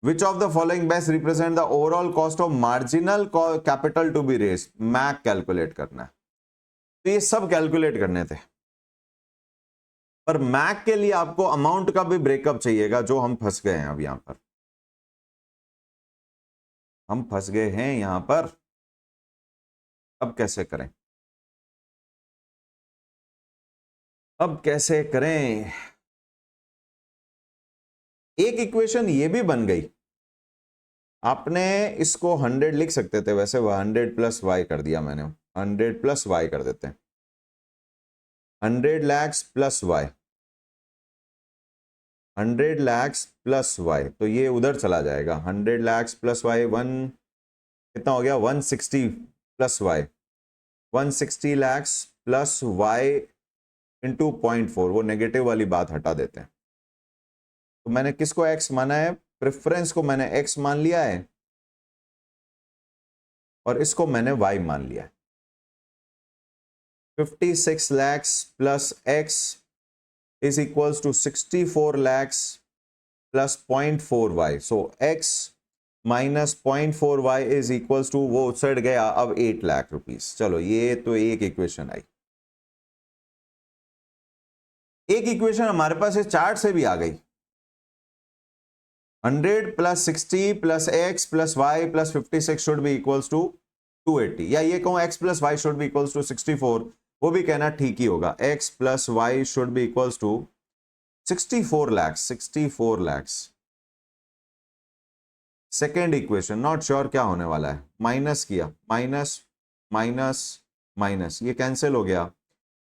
which of the following best represent the overall cost of marginal capital to be raised, MAC calculate करना है। तो ये सब calculate करने थे, पर MAC के लिए आपको अमाउंट का भी ब्रेकअप चाहिएगा, जो हम फंस गए हैं। अब यहां पर हम फंस गए हैं यहां पर, अब कैसे करें, अब कैसे करें? एक इक्वेशन ये भी बन गई, आपने इसको 100 लिख सकते थे, वैसे 100 प्लस वाई कर दिया मैंने, 100 प्लस वाई कर देते हैं, 100 lakhs plus y, 100 lakhs plus y, तो ये उधर चला जाएगा, 100 lakhs प्लस वाई, कितना हो गया, 160 plus y, 160 lakhs plus y into 0.4, वो नेगेटिव वाली बात हटा देते हैं। तो मैंने किसको x माना है? प्रेफरेंस को मैंने x मान लिया है, और इसको मैंने y मान लिया है। 56 lakhs plus x is equals to 64 lakhs plus 0.4y. So x minus 0.4y is equals to, वो साइड गया, अब 8 लाख रुपीस. चलो ये तो एक इक्वेशन आई. एक इक्वेशन हमारे पास इस चार्ट से भी आ गई. 100 plus 60 plus x plus y plus 56 should be equals to 280. या ये कहूं x plus y should be equals to 64, वो भी कहना ठीक ही होगा. x plus y should be equals to 64 lakhs. 64 lakhs. Second equation not sure क्या होने वाला है. माइनस किया, माइनस माइनस माइनस, ये कैंसिल हो गया.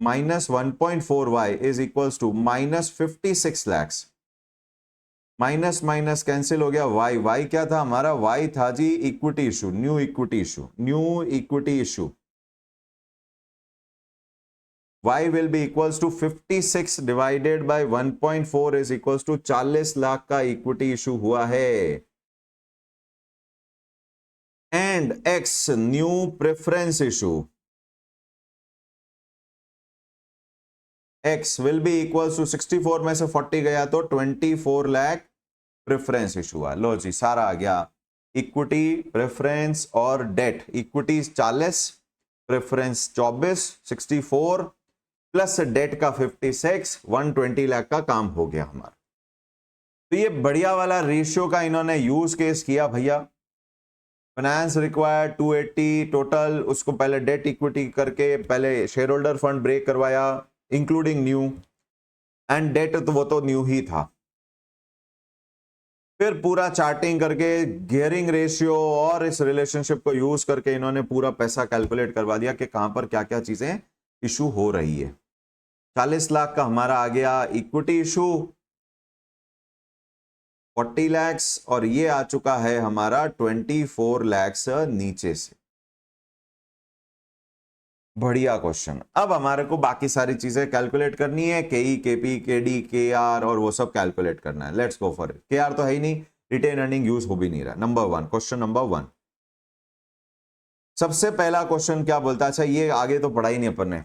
Minus 1.4y is equals to minus 56 lakhs. Minus minus cancel हो गया. y, y क्या था हमारा? y था जी equity issue, new equity issue, new equity issue. y will be equals to 56 divided by 1.4 is equals to 40 lakh का इक्विटी इशू हुआ है. And x new preference issue, x will be equals to 64 में से 40 गया तो 24 lakh preference issue हुआ. लो जी सारा आ गया. इक्विटी, प्रेफरेंस और debt. Equity 40, preference 24, 64 plus debt का 56, 120 लाख का काम हो गया हमारा. तो ये बढ़िया वाला रेशियो का इन्होंने यूज केस किया भैया. फाइनेंस रिक्वायर्ड 280 टोटल, उसको पहले डेट इक्विटी करके पहले शेयर होल्डर फंड ब्रेक करवाया इंक्लूडिंग न्यू, एंड डेट तो वो तो न्यू ही था. फिर पूरा चार्टिंग करके गियरिंग रेशियो और इस रिलेशनशिप को यूज करके इन्होंने पूरा पैसा कैलकुलेट करवा दिया कि कहां पर क्या क्या चीजें इशू हो रही है. 40 लाख का हमारा आ गया इक्विटी इशू, 40 लैक्स, और ये आ चुका है हमारा 24 लैक्स नीचे से. बढ़िया क्वेश्चन. अब हमारे को बाकी सारी चीजें कैलकुलेट करनी है. केई, केपी, केडी, केआर और वो सब कैलकुलेट करना है. Let's go for it. KR तो है ही नहीं, रिटेन अर्निंग यूज हो भी नहीं रहा. Number 1, question number 1. सबसे पहला क्वेश्चन क्या बोलता है? अच्छा ये आगे तो पढ़ा ही नहीं अपन ने.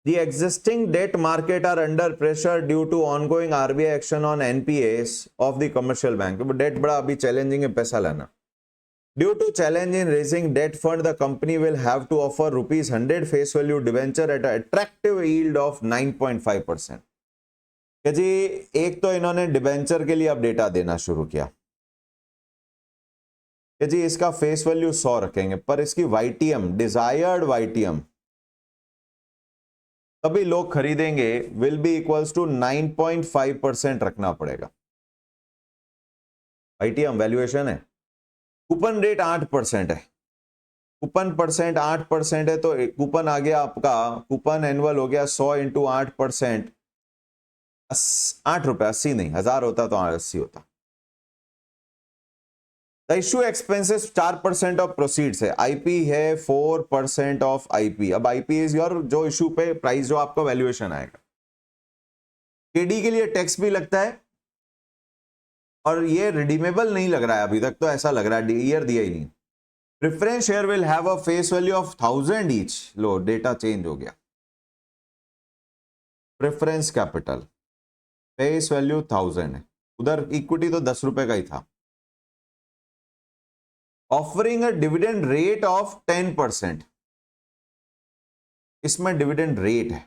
The existing debt market are under pressure due to ongoing RBI action on NPAs of the commercial bank. Debt बड़ा अभी चैलेंजिंग है पैसा लाना. Due to challenge in raising debt fund, the company will have to offer rupees 100 face value debenture at an attractive yield of 9.5%. कि जी एक तो इन्होंने debenture के लिए अब डेटा देना शुरू किया कि जी इसका फेस वैल्यू 100 रखेंगे, पर इसकी वाईटीएम, डिजायर्ड वाईटीएम तभी लोग खरीदेंगे, विल बी इक्वल्स टू 9.5% रखना पड़ेगा. वाईटीएम वैल्यूएशन है. कूपन रेट 8% है. कूपन परसेंट 8% है, तो कूपन आ गया आपका, कूपन एनुअल हो गया 100 इंटू 8%, 8 रुपए. 80 नहीं, 1000 होता तो 80 होता. The issue expenses 4% of proceeds है. आईपी है 4% ऑफ आईपी. अब आईपी इज योर जो इशू पे प्राइस, जो आपका वैल्यूएशन आएगा. केडी के लिए टैक्स भी लगता है, और ये रिडीमेबल नहीं लग रहा है अभी तक, तो ऐसा लग रहा है ईयर दिया ही नहीं. Preference share will have a face value of 1000 each. Low data change हो गया. प्रेफरेंस कैपिटल फेस वैल्यू 1000 है, उधर इक्विटी तो 10 रुपए का ही था. Offering a dividend rate of 10%. इसमें डिविडेंड रेट है.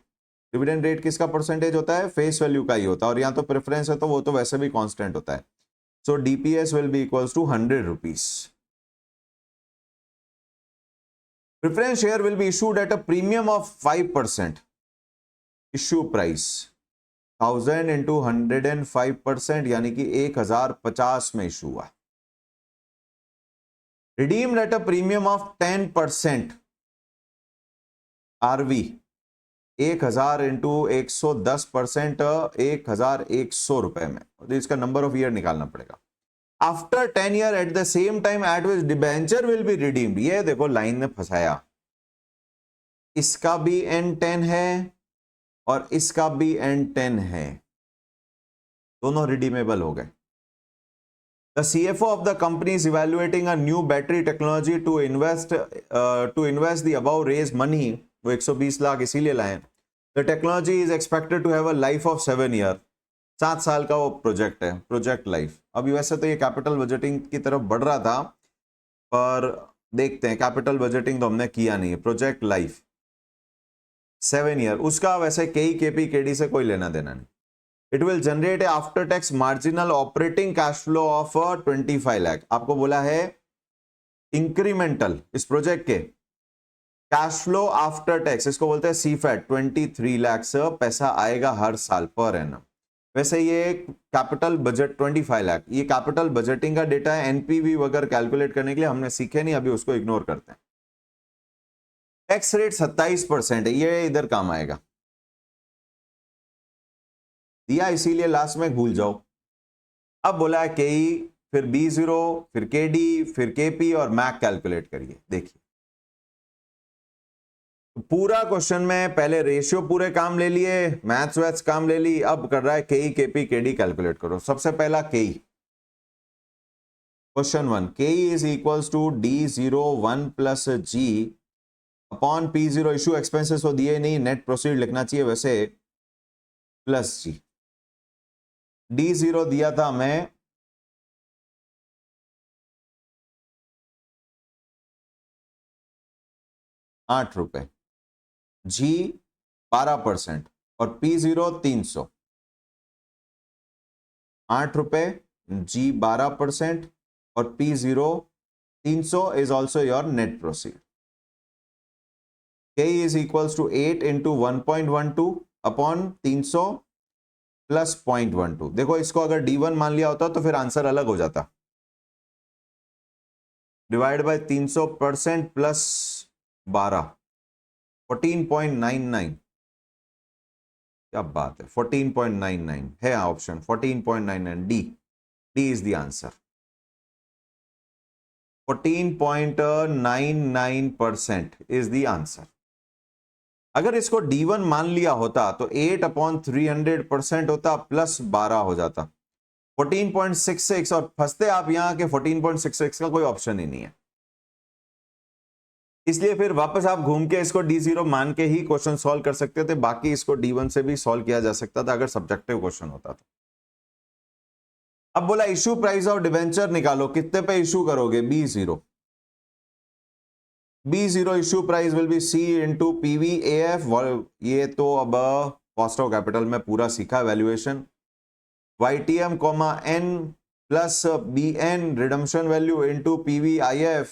डिविडेंड रेट किसका परसेंटेज होता है? फेस वैल्यू का ही होता है, और यहां तो प्रेफरेंस है तो वो तो वैसे भी कांस्टेंट होता है. So DPS will be equals to 100 rupees. Preference share will be issued at a premium of 5%. Issue price 1000 into 105%, यानी कि 1050 में इशू हुआ. redeemed at a premium of 10%. RV 1000 into 110%, 1100 रुपए में. इसका नंबर ऑफ ईयर निकालना पड़ेगा. After 10 year at the same time eight which debenture will be redeemed. ये देखो लाइन ने फंसाया. इसका भी N10 है और इसका भी N10 है, दोनों रिडीमेबल हो गए. The CFO of the company is evaluating a new battery technology to invest the above raised money. वो 120 लाख इसीलिए लाए the technology is expected to have a life of 7 year, 7 साल का वो प्रोजेक्ट है, प्रोजेक्ट लाइफ। अभी वैसे तो ये कैपिटल बजटिंग की तरफ बढ़ रहा था, पर देखते हैं, कैपिटल बजटिंग तो हमने किया नहीं है। प्रोजेक्ट लाइफ 7 ईयर, उसका वैसे केई केडी से कोई लेना देना नहीं। It will generate A after tax marginal operating cash flow of 25 lakh. आपको बोला है इंक्रीमेंटल इस प्रोजेक्ट के कैश फ्लो आफ्टर टैक्स, इसको बोलते हैं सीफैट, 23 लाख से पैसा आएगा हर साल पर एनम। वैसे ये कैपिटल बजट 25 लाख, ये कैपिटल बजटिंग का डेटा है। एनपीवी वगैरह कैलकुलेट करने के लिए हमने सीखे नहीं, अभी उसको इग्नोर करते हैं। टैक्स रेट 27% है, ये इधर काम आएगा, दिया इसीलिए लास्ट में भूल जाओ। अब बोला है केई, फिर B0, फिर केडी, फिर केपी और मैक कैलकुलेट करिए। देखिए पूरा क्वेश्चन में पहले रेशियो पूरे काम ले लिए, मैथ्स वैथ्स काम ले ली, अब कर रहा है केई केपी केडी कैलकुलेट करो। सबसे पहला केई, question 1, KE is equals to D01 plus G upon P0, issue expenses वो दिए नहीं, नेट प्रोसीड लिखना चाहिए वैसे, प्लस जी। D0 दिया था मैं 8 रुपए, जी 12% और P0 300। 8 रुपए, जी 12% और P0 300 is also your net proceed. K is equals to 8 into 1.12 upon 300 plus 0.12। देखो इसको अगर D1 मान लिया होता तो फिर आंसर अलग हो जाता। Divide by 300% plus 12, 14.99। क्या बात है, 14.99 है option, 14.99 D, D is the answer. 14.99% is the answer. अगर इसको D1 मान लिया होता तो 8/300% होता, प्लस 12 हो जाता 14.66, और फंसते आप यहां के 14.66 का कोई ऑप्शन ही नहीं है। इसलिए फिर वापस आप घूम के इसको D0 मान के ही क्वेश्चन सॉल्व कर सकते थे, बाकी इसको D1 से भी सॉल्व किया जा सकता था अगर सब्जेक्टिव क्वेश्चन होता तो। अब बोला इशू प्राइस ऑफ डिवेंचर निकालो, कितने पे इशू करोगे? B0। B0 issue price will be C into PVAF। ये तो अब कॉस्ट ऑफ कैपिटल में पूरा सीखा valuation. YTM comma N plus BN redemption value into PVIF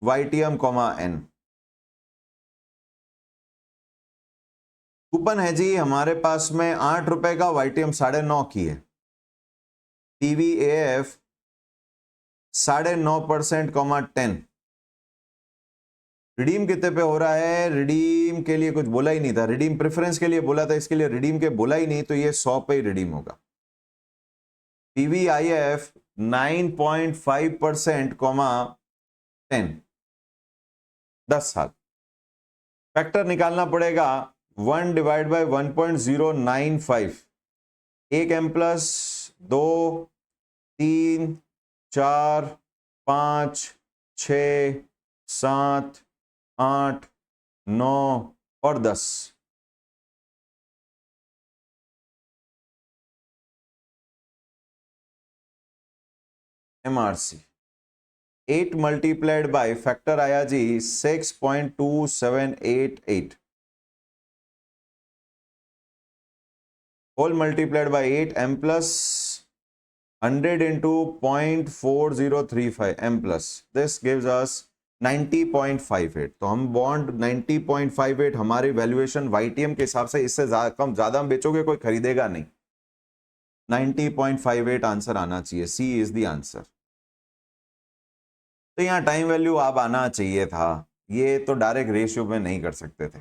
YTM comma N। Coupon है जी हमारे पास में 8 रुपए का, YTM 9.5 की है, PVAF 9.5% कॉमा 10। रिडीम कितने पे हो रहा है? रिडीम के लिए कुछ बोला ही नहीं था, रिडीम प्रेफरेंस के लिए बोला था, इसके लिए रिडीम के बोला ही नहीं, तो ये 100 पे ही रिडीम होगा। PVIF 9.5% कॉमा 10, 10 साल। फैक्टर निकालना पड़ेगा 1 डिवाइड बाय 1.095। 1 M प्लस 2 3 4 5 6 7 8 9 और 10। MRC 8 मल्टीप्लाइड बाय फैक्टर आया G 6.2788, whole multiplied by 8 M plus 100 into 0.4035 M plus, this gives us 90.58। तो हम बॉन्ड 90.58 हमारी वैल्यूएशन YTM के हिसाब से, इससे कम ज्यादा हम बेचोगे कोई खरीदेगा नहीं। 90.58 आंसर आना चाहिए, C इज द आंसर। तो यहाँ टाइम वैल्यू आप आना चाहिए था, ये तो डायरेक्ट रेशियो में नहीं कर सकते थे।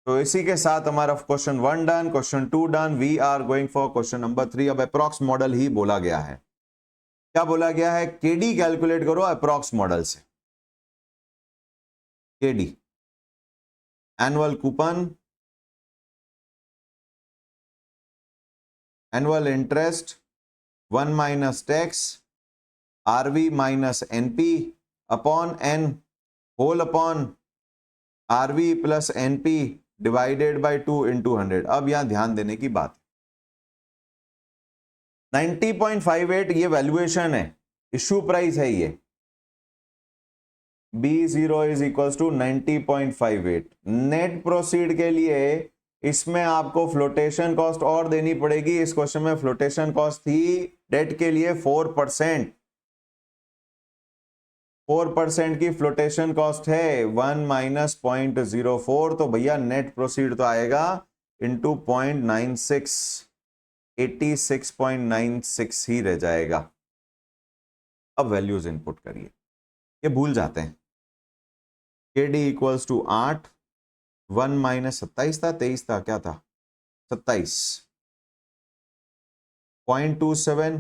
तो इसी के साथ हमारा question 1 done, question 2 done. We are going for question number 3। अब अप्रॉक्स मॉडल ही बोला गया है। क्या बोला गया है? केडी कैलकुलेट करो अप्रॉक्स मॉडल से। KD annual coupon, annual interest, 1 minus tax, RV minus NP upon N whole upon RV plus NP divided by 2 into 100। अब यहां ध्यान देने की बात, 90.58 ये वैल्यूएशन है, इश्यू प्राइस है ये। B0 is equal to 90.58। Net proceed के लिए इसमें आपको फ्लोटेशन कॉस्ट और देनी पड़ेगी। इस क्वेश्चन में फ्लोटेशन कॉस्ट थी डेट के लिए 4%। 4% की फ्लोटेशन कॉस्ट है 1 माइनस 0.04, तो भैया नेट प्रोसीड तो आएगा इंटू 0.96, 86.96 ही रह जाएगा। अब वैल्यूज इनपुट करिए, ये भूल जाते हैं। KD इक्वल्स टू 8, 1 माइनस 27 था, 23 था, क्या था 27, 0.27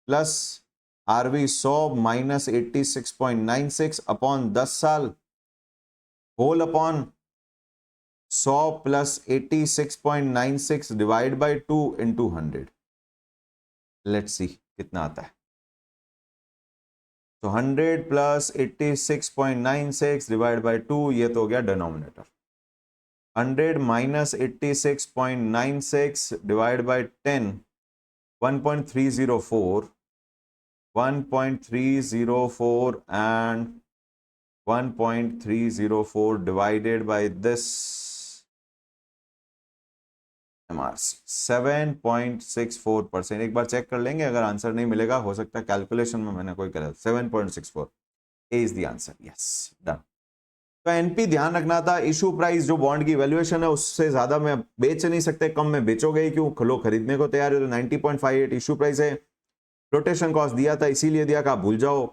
प्लस RV 100 माइनस 86.96 अपॉन 10 साल whole upon 100 plus 86.96 divide by 2 into 100। Let's see कितना आता है। तो 100 प्लस 86.96 डिवाइड बाय 2, ये तो हो गया denominator. 100 minus 86.96 divide bye 10, 1.304, 1.304 and 1.304 divided by this MRC 7.64%। एक बार चेक कर लेंगे, अगर आंसर नहीं मिलेगा हो सकता है कैलकुलेशन में मैंने कोई गलत। 7.64 A is the answer. Yes, done. तो एनपी ध्यान रखना था, इशू प्राइस जो बॉन्ड की वैल्यूएशन है उससे ज्यादा में बेच नहीं सकते, कम में बेचोगे ही क्यों, खलो खरीदने को तैयार है। तो 90.58 इशू प्राइस है, रोटेशन कॉस्ट दिया था इसीलिए दिया कि आप भूल जाओ।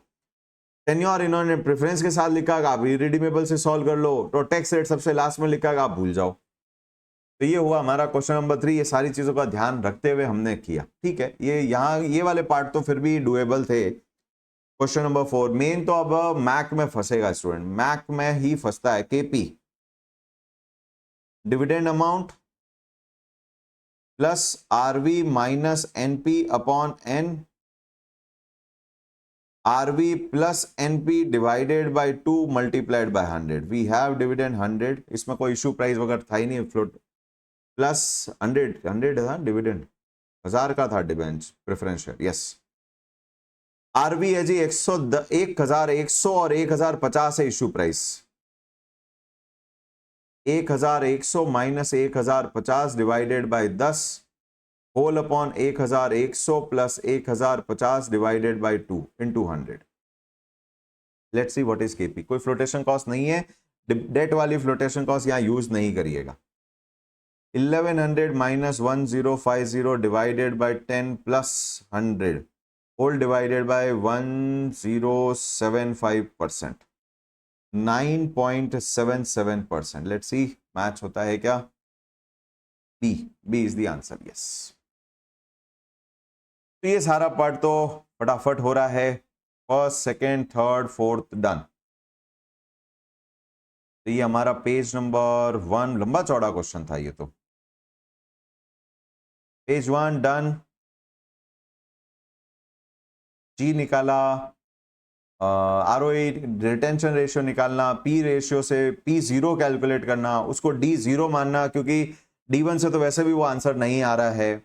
टेन्योर इन्होंने प्रेफरेंस के साथ लिखा कि आप इरिडीमेबल से सॉल्व कर लो, तो टैक्स रेट सबसे लास्ट में लिखा कि आप भूल जाओ। तो ये हुआ हमारा क्वेश्चन नंबर 3। ये सारी चीजों का ध्यान रखते हुए हमने किया, ठीक है। ये वाले पार्ट तो फिर भी डुएबल थे। क्वेश्चन नंबर 4 मेन तो अब मैक में फंसेगा स्टूडेंट, मैक में ही फंसता है। KP dividend amount plus RV minus NP upon N, RV plus NP divided by 2 multiplied by 100। We have dividend 100, इसमें कोई इशू प्राइस वगैरह था ही नहीं, फ्लोट प्लस 100 था डिविडेंड, 1000 का था डिवेंच प्रेफरेंशियल। यस, RV है जी 1100 और 1050 है issue price. 1100 minus 1050 divided by 10 whole upon 1100 plus 1050 divided by 2 into 100। Let's see what is KP. कोई फ्लोटेशन कॉस्ट नहीं है, डेट वाली फ्लोटेशन कॉस्ट यहां यूज नहीं करिएगा। 1100 minus 1050 divided by 10 plus 100 whole divided by 1075%, 9.77%। Let's see match होता है क्या। B is the answer. Yes, तो ये सारा पार्ट तो फटाफट हो रहा है, first second third fourth done. तो ये हमारा पेज नंबर 1, लंबा चौड़ा क्वेश्चन था ये तो। Page 1 done. जी निकाला, आरओई रिटेंशन रेशियो निकालना, पी रेशियो से P0 कैलकुलेट करना, उसको D0 मानना क्योंकि D1 से तो वैसे भी वो आंसर नहीं आ रहा है।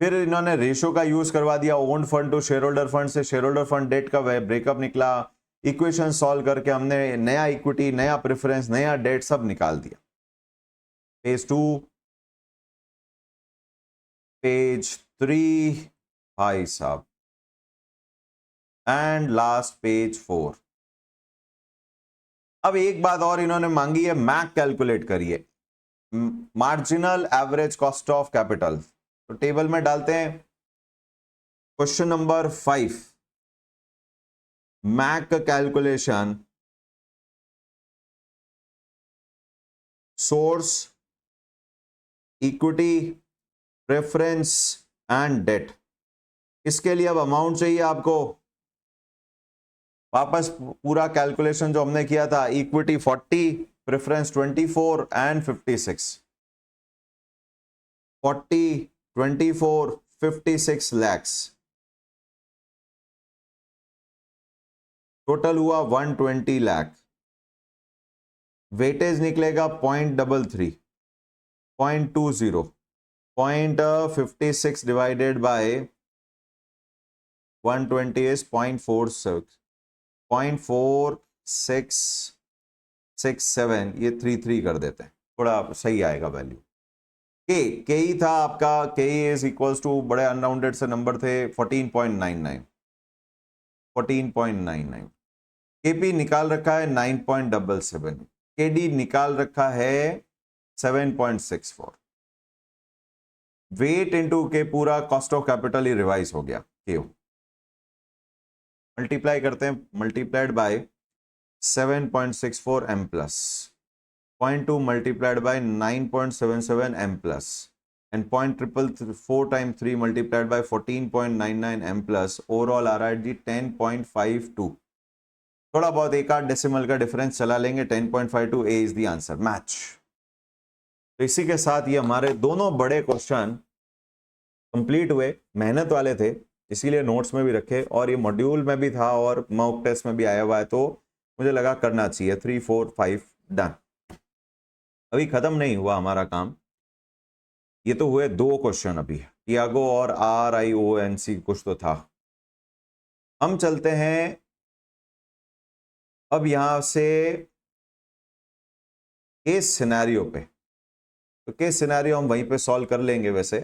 फिर इन्होंने रेशियो का यूज करवा दिया, own fund to share holder fund से शेयर होल्डर फंड डेट का ब्रेकअप निकला। इक्वेशन सॉल्व करके हमने नया इक्विटी, नया प्रेफरेंस, नया डेट सब निकाल दिया। पेज 2, पेज 3 भाई साहब, एंड लास्ट पेज 4। अब एक बात और इन्होंने मांगी है, मैक कैलकुलेट करिए, marginal average cost of capital. तो टेबल में डालते हैं। Question number 5, MAC calculation, source, equity, preference and debt. इसके लिए अब अमाउंट चाहिए आपको। वापस पूरा कैलकुलेशन जो हमने किया था, equity 40, preference 24 and 56। 40, 24, 56 lakhs, total हुआ 120 लाख। वेटेज निकलेगा 0.33, 0.20, 0.56 डिवाइडेड बाय 120 इज 0.46, 0.4667, ये 33 कर देते हैं, थोड़ा सही आएगा वैल्यू। के ही था आपका, के इज इक्वल्स टू, बड़े अनराउंडेड से नंबर थे, 14.99, 14.99। केपी निकाल रखा है 9.77, केडी निकाल रखा है 7.64। वेट इनटू के पूरा cost of capital he revise हो गया, क्यों? मल्टीप्लाई करते हैं, multiplied by 7.64 m plus 0.2 multiplied by 9.77 m plus and 0.444 times 3 multiplied by 14.99 m plus, overall आ रहा है जी 10.52। थोड़ा बहुत एक आध डेसिमल का डिफरेंस चला लेंगे, 10.52, ए इज द आंसर, मैच। तो इसी के साथ ये हमारे दोनों बड़े क्वेश्चन कंप्लीट हुए, मेहनत वाले थे इसीलिए नोट्स में भी रखे, और ये मॉड्यूल में भी था और मॉक टेस्ट में भी आया हुआ है, तो मुझे लगा करना चाहिए। 3, 4, 5 डन। अभी खत्म नहीं हुआ हमारा काम, ये तो हुए 2 क्वेश्चन अभी, टियागो और RIONC कुछ तो था। हम चलते हैं अब यहां से केस सिनेरियो पे, तो केस सिनेरियो हम वहीं पे सॉल्व कर लेंगे। वैसे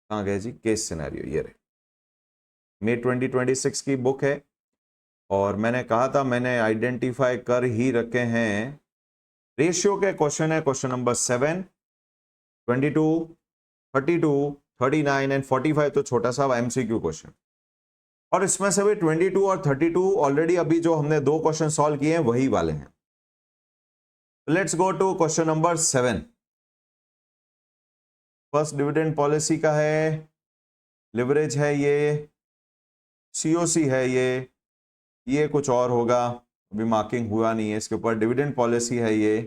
कहां गए जी केस सिनेरियो, ये रहे, मई 2026 की बुक है, और मैंने कहा था मैंने आइडेंटिफाई कर ही रखे हैं। रेशियो के क्वेश्चन है, क्वेश्चन नंबर 7, 22, 32, 39 एंड 45, तो छोटा सा MCQ क्वेश्चन, और इसमें से भी 22 और 32 ऑलरेडी अभी जो हमने 2 क्वेश्चन सॉल्व किए हैं वही वाले हैं। Let's go to question number 7। First dividend policy का है, लिवरेज है ये, COC है ये कुछ और होगा, अभी मार्किंग हुआ नहीं है इसके ऊपर। डिविडेंड पॉलिसी है ये,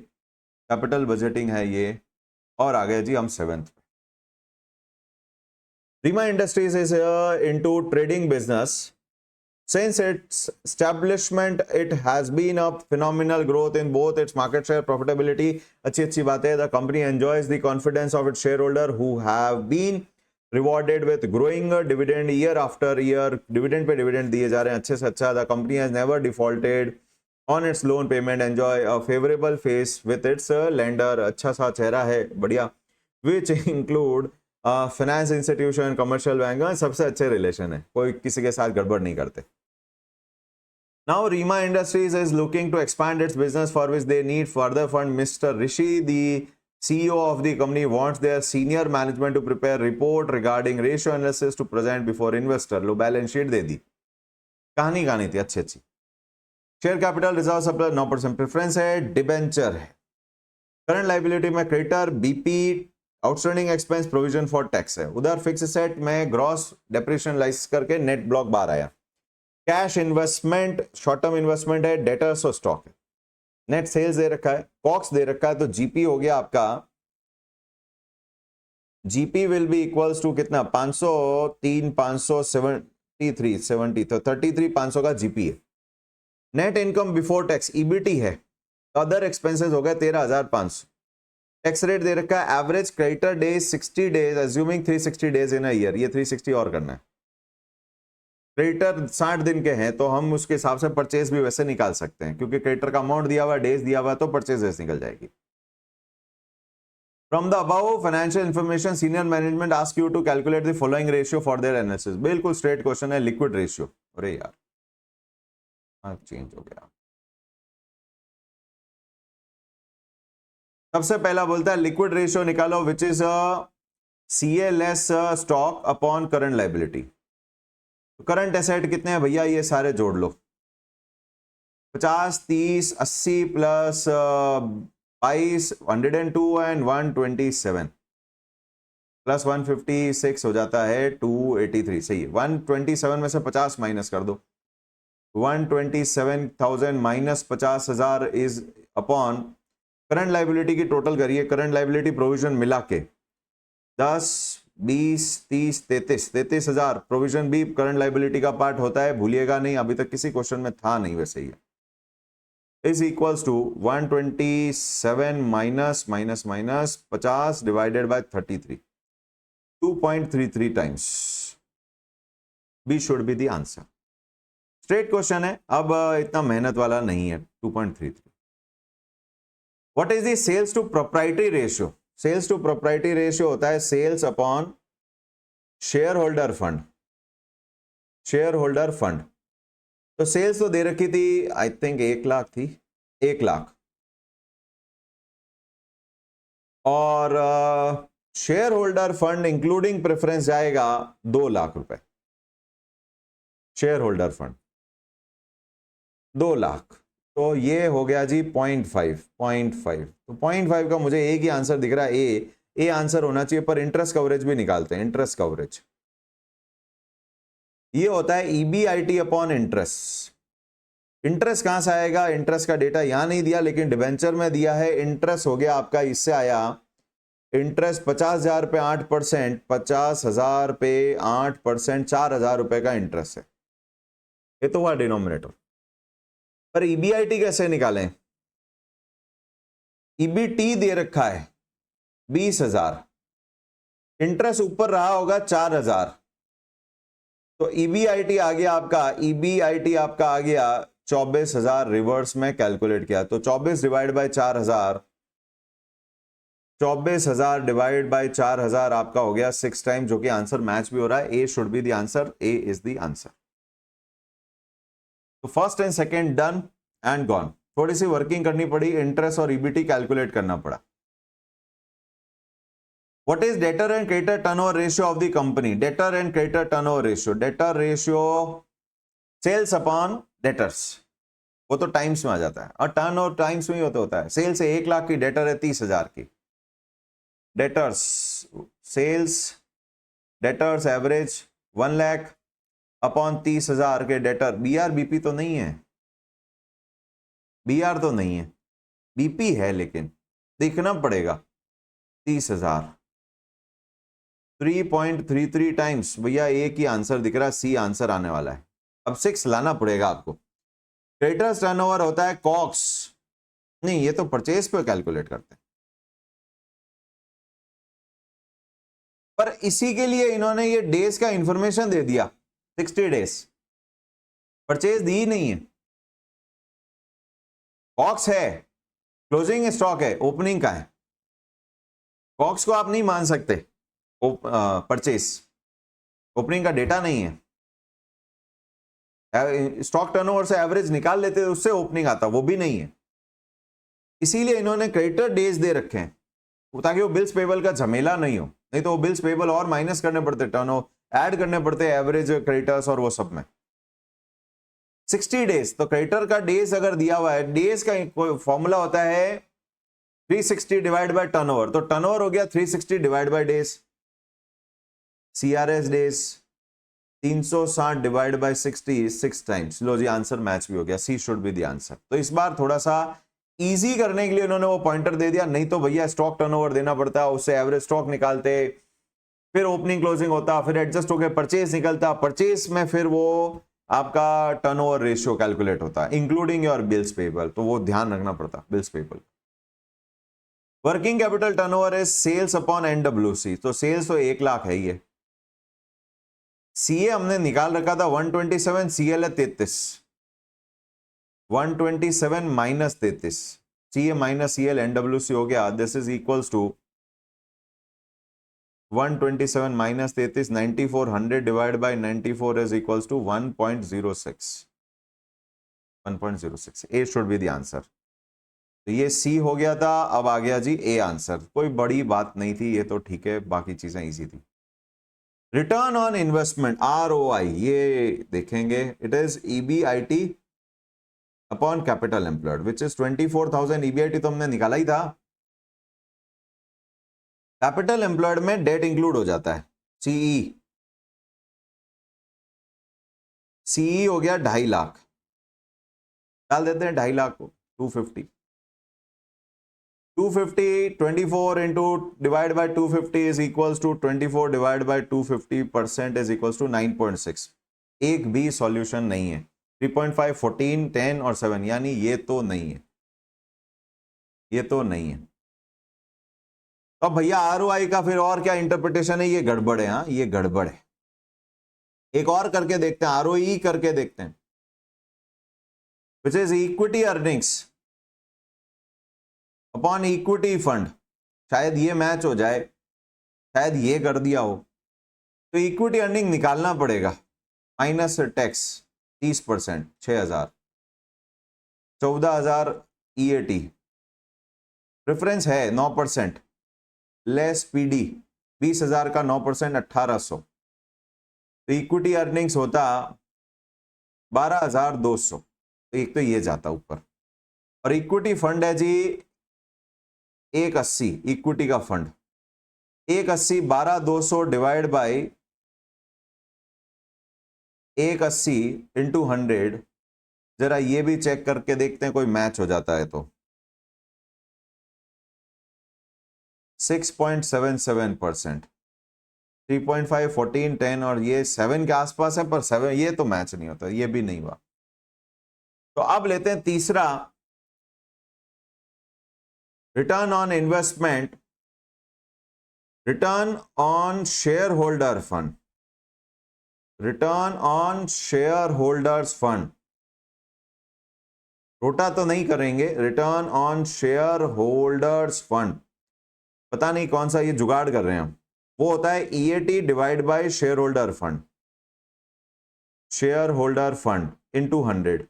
कैपिटल बजटिंग है ये, और आ गए जी हम 7th पे। Rima Industries is into trading business. Since its establishment, it has been a phenomenal growth in both its market share, profitability. अच्छी बात है. The company enjoys the confidence of its shareholder who have been rewarded with growing dividend year after year. Dividend पे dividend दिए जा रहे हैं अच्छे से अच्छा. The company has never defaulted on its loan payment. Enjoy a favorable face with its lender. अच्छा सा चेहरा है, बढ़िया. Which include finance institution, commercial bank, सबसे अच्छे रिलेशन है, कोई किसी के साथ गड़बड़ नहीं करते। Now Rima Industries is looking to expand its business, for which they need further fund. Mr. Rishi, the CEO of the company, wants their senior management to prepare report regarding ratio analysis to present before investor. लो balance sheet दे दी, कहानी थी अच्छी। Share capital reserve surplus 9% preference है, debenture है, current liability में creditor, BP, outstanding expense, provision for tax है। उधर फिक्स सेट में ग्रॉस डेप्रिसिएशन लाइस करके नेट ब्लॉक बाहर आया। Cash investment, short term investment है, डेटर्स और स्टॉक है। नेट सेल्स दे रखा है, कॉक्स दे रखा है, तो जीपी हो गया आपका, GP will be equals to कितना, 503, 573, 70, तो 33,500 का जीपी है। Net income before tax EBT है, अदर एक्सपेंसेस हो गए 13,500। टैक्स रेट दे रखा है, average creditor days 60 days, assuming 360 days in a year, ये 360 और करना है। क्रेडिटर 60 दिन के हैं तो हम उसके हिसाब से परचेज भी वैसे निकाल सकते हैं, क्योंकि क्रेडिटर का अमाउंट दिया हुआ, डेज दिया हुआ, तो परचेज निकल जाएगी। From the above financial information, senior management ask you to calculate the following ratio for their analysis. बिल्कुल स्ट्रेट क्वेश्चन है, लिक्विड रेशियो। अरे यार चेंज हो गया। सबसे पहला बोलता है लिक्विड रेशियो निकालो, which is CA less stock upon current liability. Current asset कितने हैं भैया, ये सारे जोड़ लो, 50, 30, 80 प्लस 22, 102 एंड 127 प्लस 156 हो जाता है 283। सही है, 127 में से 50 माइनस कर दो, 127,000 minus 50,000 is upon current liability की टोटल करिए, करंट लाइबिलिटी प्रोविजन मिला के 10, 20, 30, 33,000 प्रोविजन भी करंट लाइबिलिटी का पार्ट होता है, भूलिएगा नहीं, अभी तक किसी क्वेश्चन में था नहीं वैसे ही। Is equals to 127 minus minus minus 50 divided by 33, 2.33 times. B should be the answer. Straight question है, अब इतना मेहनत वाला नहीं है। 2.33। What is the sales to proprietary ratio? Sales to proprietary ratio होता है sales upon share holder fund. Share holder fund, तो सेल्स तो दे रखी थी, आई थिंक 1 लाख थी, 1 लाख, और share holder fund including preference जाएगा 2 लाख रुपए। शेयर होल्डर फंड 2 लाख, तो ये हो गया जी 0.5। तो 0.5 का मुझे एक ही आंसर दिख रहा है, ए आंसर होना चाहिए, पर इंटरेस्ट कवरेज भी निकालते हैं। इंटरेस्ट कवरेज ये होता है ईबीआईटी अपॉन इंटरेस्ट। इंटरेस्ट कहां से आएगा? इंटरेस्ट का डेटा यहां नहीं दिया, लेकिन डिबेंचर में दिया है। इंटरेस्ट हो गया आपका, इससे आया इंटरेस्ट 50,000 पे 8%, 50,000 पे 8%, 4,000 रुपए का इंटरेस्ट है। ये तो हुआ डिनोमिनेटर। पर ईबीआईटी कैसे निकालें? ईबीटी दे रखा है 20,000, इंटरेस्ट ऊपर रहा होगा 4,000, तो ईबीआईटी आ गया आपका, ईबीआईटी आपका आ गया 24,000। रिवर्स में कैलकुलेट किया तो 24 डिवाइड बाय 4,000, 24,000 डिवाइड बाय 4,000 आपका हो गया 6 टाइम, जो कि आंसर मैच भी हो रहा है। A should be the answer, A is the answer. तो first and second done and gone. थोड़ी सी वर्किंग करनी पड़ी, इंटरेस्ट और ईबीटी कैलकुलेट करना पड़ा। What is debtor and creditor turnover ratio of the company? Debtor and creditor turnover ratio. Debtor ratio sales upon debtors, वो तो टाइम्स में आ जाता है, और टर्न और टाइम्स में ही होता है। सेल्स से 1 लाख की, डेटर है 30,000 की। Debtors sales, debtors average 1 lakh upon 30,000 के डेटर। बीआर बीपी तो नहीं है, बीआर तो नहीं है, बीपी है, लेकिन देखना पड़ेगा। 30,000 3.33 टाइम्स, भैया एक ही आंसर दिख रहा है, सी आंसर आने वाला है। अब 6 लाना पड़ेगा आपको। क्रेडिटर्स टर्नओवर होता है कॉक्स, नहीं ये तो परचेज पे कैलकुलेट करते हैं, पर इसी के लिए इन्होंने ये डेज का इंफॉर्मेशन दे दिया, 60 डेज। परचेज दी नहीं है। कॉक्स है, क्लोजिंग स्टॉक है, ओपनिंग का है। कॉक्स को आप नहीं मान सकते परचेज, ओपनिंग का डेटा नहीं है। स्टॉक टर्नओवर से एवरेज निकाल लेते, उससे ओपनिंग आता, वो भी नहीं है। इसीलिए इन्होंने क्रेडिटर डेज दे रखे हैं, ताकि वो बिल्स पेबल का झमेला नहीं हो। नहीं तो वो बिल्स पेबल और माइनस करने पड़ते, टर्नओवर ऐड करने पड़ते, एवरेज क्रेडिटर्स और वो सब में। 60 डेज, तो क्रेडिटर का डेज अगर दिया हुआ है, डेज का कोई फॉर्मूला होता है 360 डिवाइड बाय टर्नओवर, तो टर्नओवर हो गया 360 divide by days. CRS days 360 divide by 60 6 times. लो जी, आंसर मैच भी हो गया, C should be the answer. तो इस बार थोड़ा सा इजी करने के लिए उन्होंने वो पॉइंटर दे दिया, नहीं तो भैया स्टॉक टर्नओवर देना पड़ता, उससे एवरेज स्टॉक निकालते, फिर ओपनिंग क्लोजिंग होता, फिर एडजस्ट होकर परचेज निकलता, परचेज में फिर वो आपका टर्नओवर रेशियो कैलकुलेट होता है इंक्लूडिंग योर बिल्स पेबल, तो वो ध्यान रखना पड़ता bills payable. Working capital turnover is sales upon NWC, तो सेल्स तो 1 लाख है ही। सीए हमने निकाल रखा था 127, सीएल है 33, 127 minus 33, CA minus CL, NWC हो गया। This is equals to 127 minus 33, 9400 divide by 94 is equals to 1.06, 1.06। A should be the answer. तो ये सी हो गया था, अब आ गया जी ए आंसर। कोई बड़ी बात नहीं थी, ये तो ठीक है, बाकी चीजें इजी थी। रिटर्न ऑन इन्वेस्टमेंट ROI, ये देखेंगे, it is EBIT upon capital employed which is 24,000। EBIT तो हमने निकाला ही था। कैपिटल एम्प्लॉयड में डेट इंक्लूड हो जाता है, सीई। सीई हो गया 2.5 लाख, डाल देते हैं 2.5 लाख को, 250 24 into divide by 250 is equals to 24 divide by 250% is equals to 9.6। एक भी सॉल्यूशन नहीं है, 3.5, 14, 10 और 7, यानी ये तो नहीं है, ये तो नहीं है। अब भैया आरओआई का फिर और क्या इंटरप्रिटेशन है? ये गड़बड़ है, हाँ ये गड़बड़ है। एक और करके देखते हैं, आरओई करके देखते हैं, which is equity earnings upon equity fund. शायद ये मैच हो जाए, शायद ये कर दिया हो। तो इक्विटी अर्निंग निकालना पड़ेगा, माइनस टैक्स 30%, 6,000, 14,000 ईएटी, प्रेफरेंस है 9%, लेस पीडी 20,000 का 9%, 1,800। तो इक्विटी अर्निंग्स होता 12,200। तो एक तो ये जाता ऊपर, और इक्विटी फंड है जी 180, इक्विटी का फंड 180, 12,200 डिवाइड बाई 180 इंटू 100। जरा ये भी चेक करके देखते हैं कोई मैच हो जाता है तो। 6.77%, 3.5, 14, 10 और ये 7 के आसपास है, पर 7 ये तो मैच नहीं होता, ये भी नहीं हुआ। तो अब लेते हैं तीसरा, return on investment, return on share holder fund, return on share holders fund. रोटा तो नहीं करेंगे, return on share holders fund, पता नहीं कौन सा ये जुगाड़ कर रहे हैं हम। वो होता है EAT divide by share holder fund, share holder fund into 100।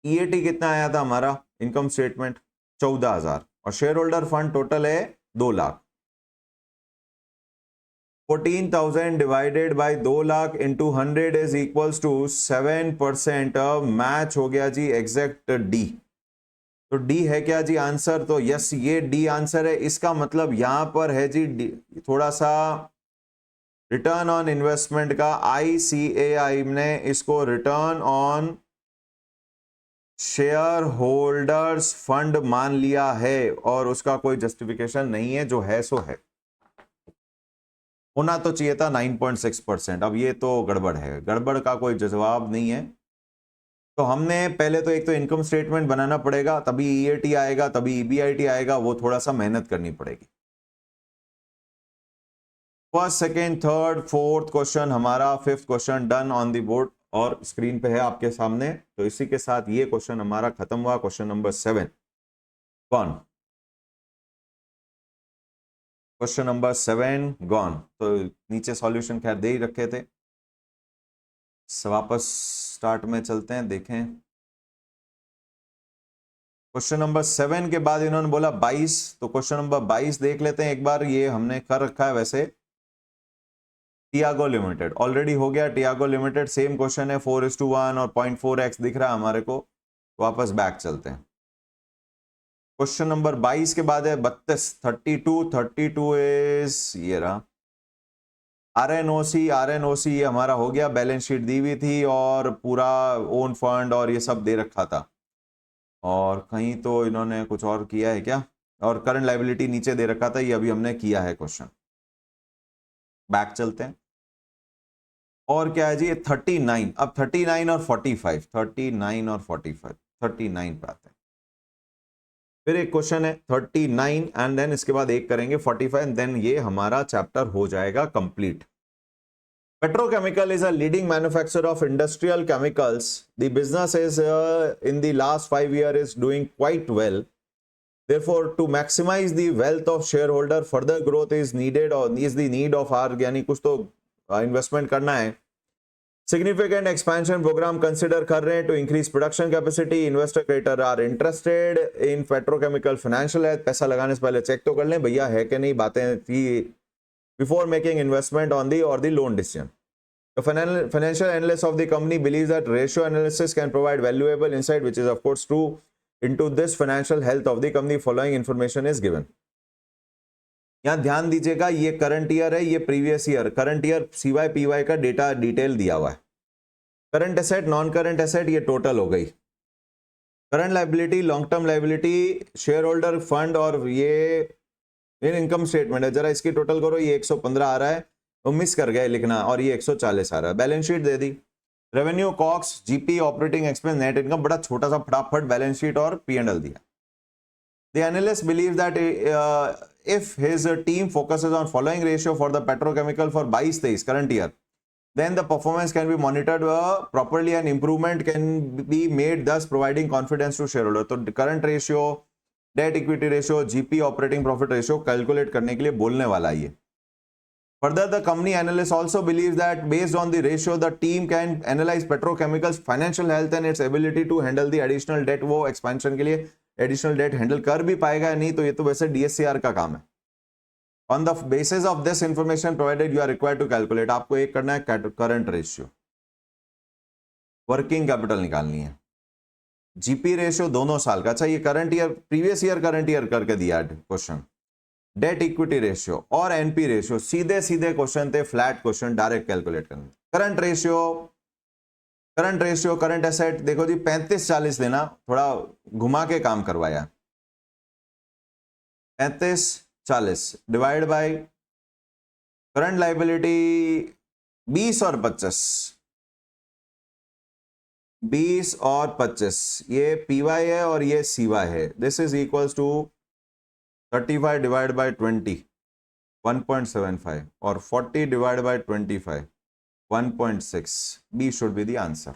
EAT कितना आया था हमारा इनकम स्टेटमेंट? 14,000, और शेयर होल्डर फंड टोटल है 2 lakh. 14,000 divided by 2 lakh into 100 is equals to 7%। Match हो गया जी एग्जैक्ट डी। तो डी है क्या जी आंसर? तो यस, ये डी आंसर है। इसका मतलब यहां पर है जी डी, थोड़ा सा रिटर्न ऑन इन्वेस्टमेंट का आईसीएआई ने इसको return on share holders fund मान लिया है, और उसका कोई जस्टिफिकेशन नहीं है, जो है सो है। होना तो चाहिए था 9.6%। अब ये तो गड़बड़ है, गड़बड़ का कोई जवाब नहीं है। तो हमने पहले तो एक तो इनकम स्टेटमेंट बनाना पड़ेगा, तभी ईएटी आएगा, तभी ईबीआईटी आएगा, वो थोड़ा सा मेहनत करनी पड़ेगी। First, second, third, fourth question हमारा, fifth question done on the board और स्क्रीन पे है आपके सामने। तो इसी के साथ ये क्वेश्चन हमारा खत्म हुआ। Question number 7 gone, question number 7 gone. तो नीचे सॉल्यूशन खैर दे ही रखे थे, वापस स्टार्ट में चलते हैं, देखें। क्वेश्चन नंबर 7 के बाद इन्होंने बोला 22, तो क्वेश्चन नंबर 22 देख लेते हैं एक बार। ये हमने कर रखा है वैसे, टियागो लिमिटेड ऑलरेडी हो गया। टियागो लिमिटेड सेम क्वेश्चन है, 4:1 और 0.4x दिख रहा है हमारे को। वापस बैक चलते हैं। क्वेश्चन नंबर 22 के बाद है 32, 32 इज ये रहा आरएनओसी ये हमारा हो गया। बैलेंस शीट दी हुई थी और पूरा ओन फंड और ये सब दे रखा था, और कहीं तो इन्होंने कुछ और किया है क्या? और करंट लायबिलिटी नीचे दे रखा था, ये अभी हमने किया है क्वेश्चन। बैक चलते हैं। और क्या है जी? 39। अब 39 और 45, 39 और 45, 39 पे आते हैं। फिर एक क्वेश्चन है 39 एंड देन इसके बाद एक करेंगे 45 एंड देन ये हमारा चैप्टर हो जाएगा complete. Petrochemical is a leading manufacturer of industrial chemicals. The business is in the last 5 years is doing quite well. Therefore, to maximize the wealth of shareholder, further growth is needed or is the need of our, यानी कुछ तो investment करना है। Significant expansion programme consider कर रहे हैं to increase production capacity. Investor creditor are interested in petrochemical financial है। पैसा लगाने से पहले चेक तो कर लें भैया है कि नहीं, बातें थी before making investment on the or the loan decision. The financial analyst of the company believes that ratio analysis can provide valuable insight, which is of course true, into this financial health of the company. Following information is given. यहां ध्यान दीजिएगा, ये current year है, ये previous year. Current year CY PY का data detail दिया हुआ है। Current asset, non current asset, ये टोटल हो गई। Current liability, long term liability, share holder fund, और ये इनकम स्टेटमेंट है। जरा इसकी टोटल करो, ये 115 आ रहा है, वो मिस कर गए लिखना, और ये 140 आ रहा है। बैलेंस शीट दे दी, revenue, COGS, GP, operating expense, net income, बड़ा छोटा सा फटाफट बैलेंस शीट और P&L दिया. The analyst believes that if his team focuses on following ratio for the petrochemical for 22-23 current year, then the performance can be monitored properly and improvement can be made, thus providing confidence to shareholder. तो current ratio, debt equity ratio, GP operating profit ratio calculate करने के लिए बोलने वाला ये. Further, the company analyst also believes that based on the ratio, the team can analyze petrochemicals financial health and its ability to handle the additional debt. वो expansion के लिए additional debt handle कर भी पाएगा नहीं, तो ये तो वैसे DSCR का काम है. On the basis of this information provided, you are required to calculate. आपको एक करना है current ratio, working capital निकालनी है, GP रेशियो दोनों साल का. अच्छा, ये current year, previous year current year करके दिया क्वेश्चन. डेट इक्विटी रेशियो और एनपी रेशियो सीधे सीधे क्वेश्चन थे, फ्लैट क्वेश्चन, डायरेक्ट कैलकुलेट करना. करंट रेशियो, करंट एसेट, देखो जी 35-40 देना, थोड़ा घुमा के काम करवाया. 35-40 डिवाइड बाय करंट लाइबिलिटी 20 और 25, 20 और 25, ये पीवाई है और ये सीवाई है. This is equals to 35 divide by 20 1.75 और 40 divide by 25 1.6. B should be the answer.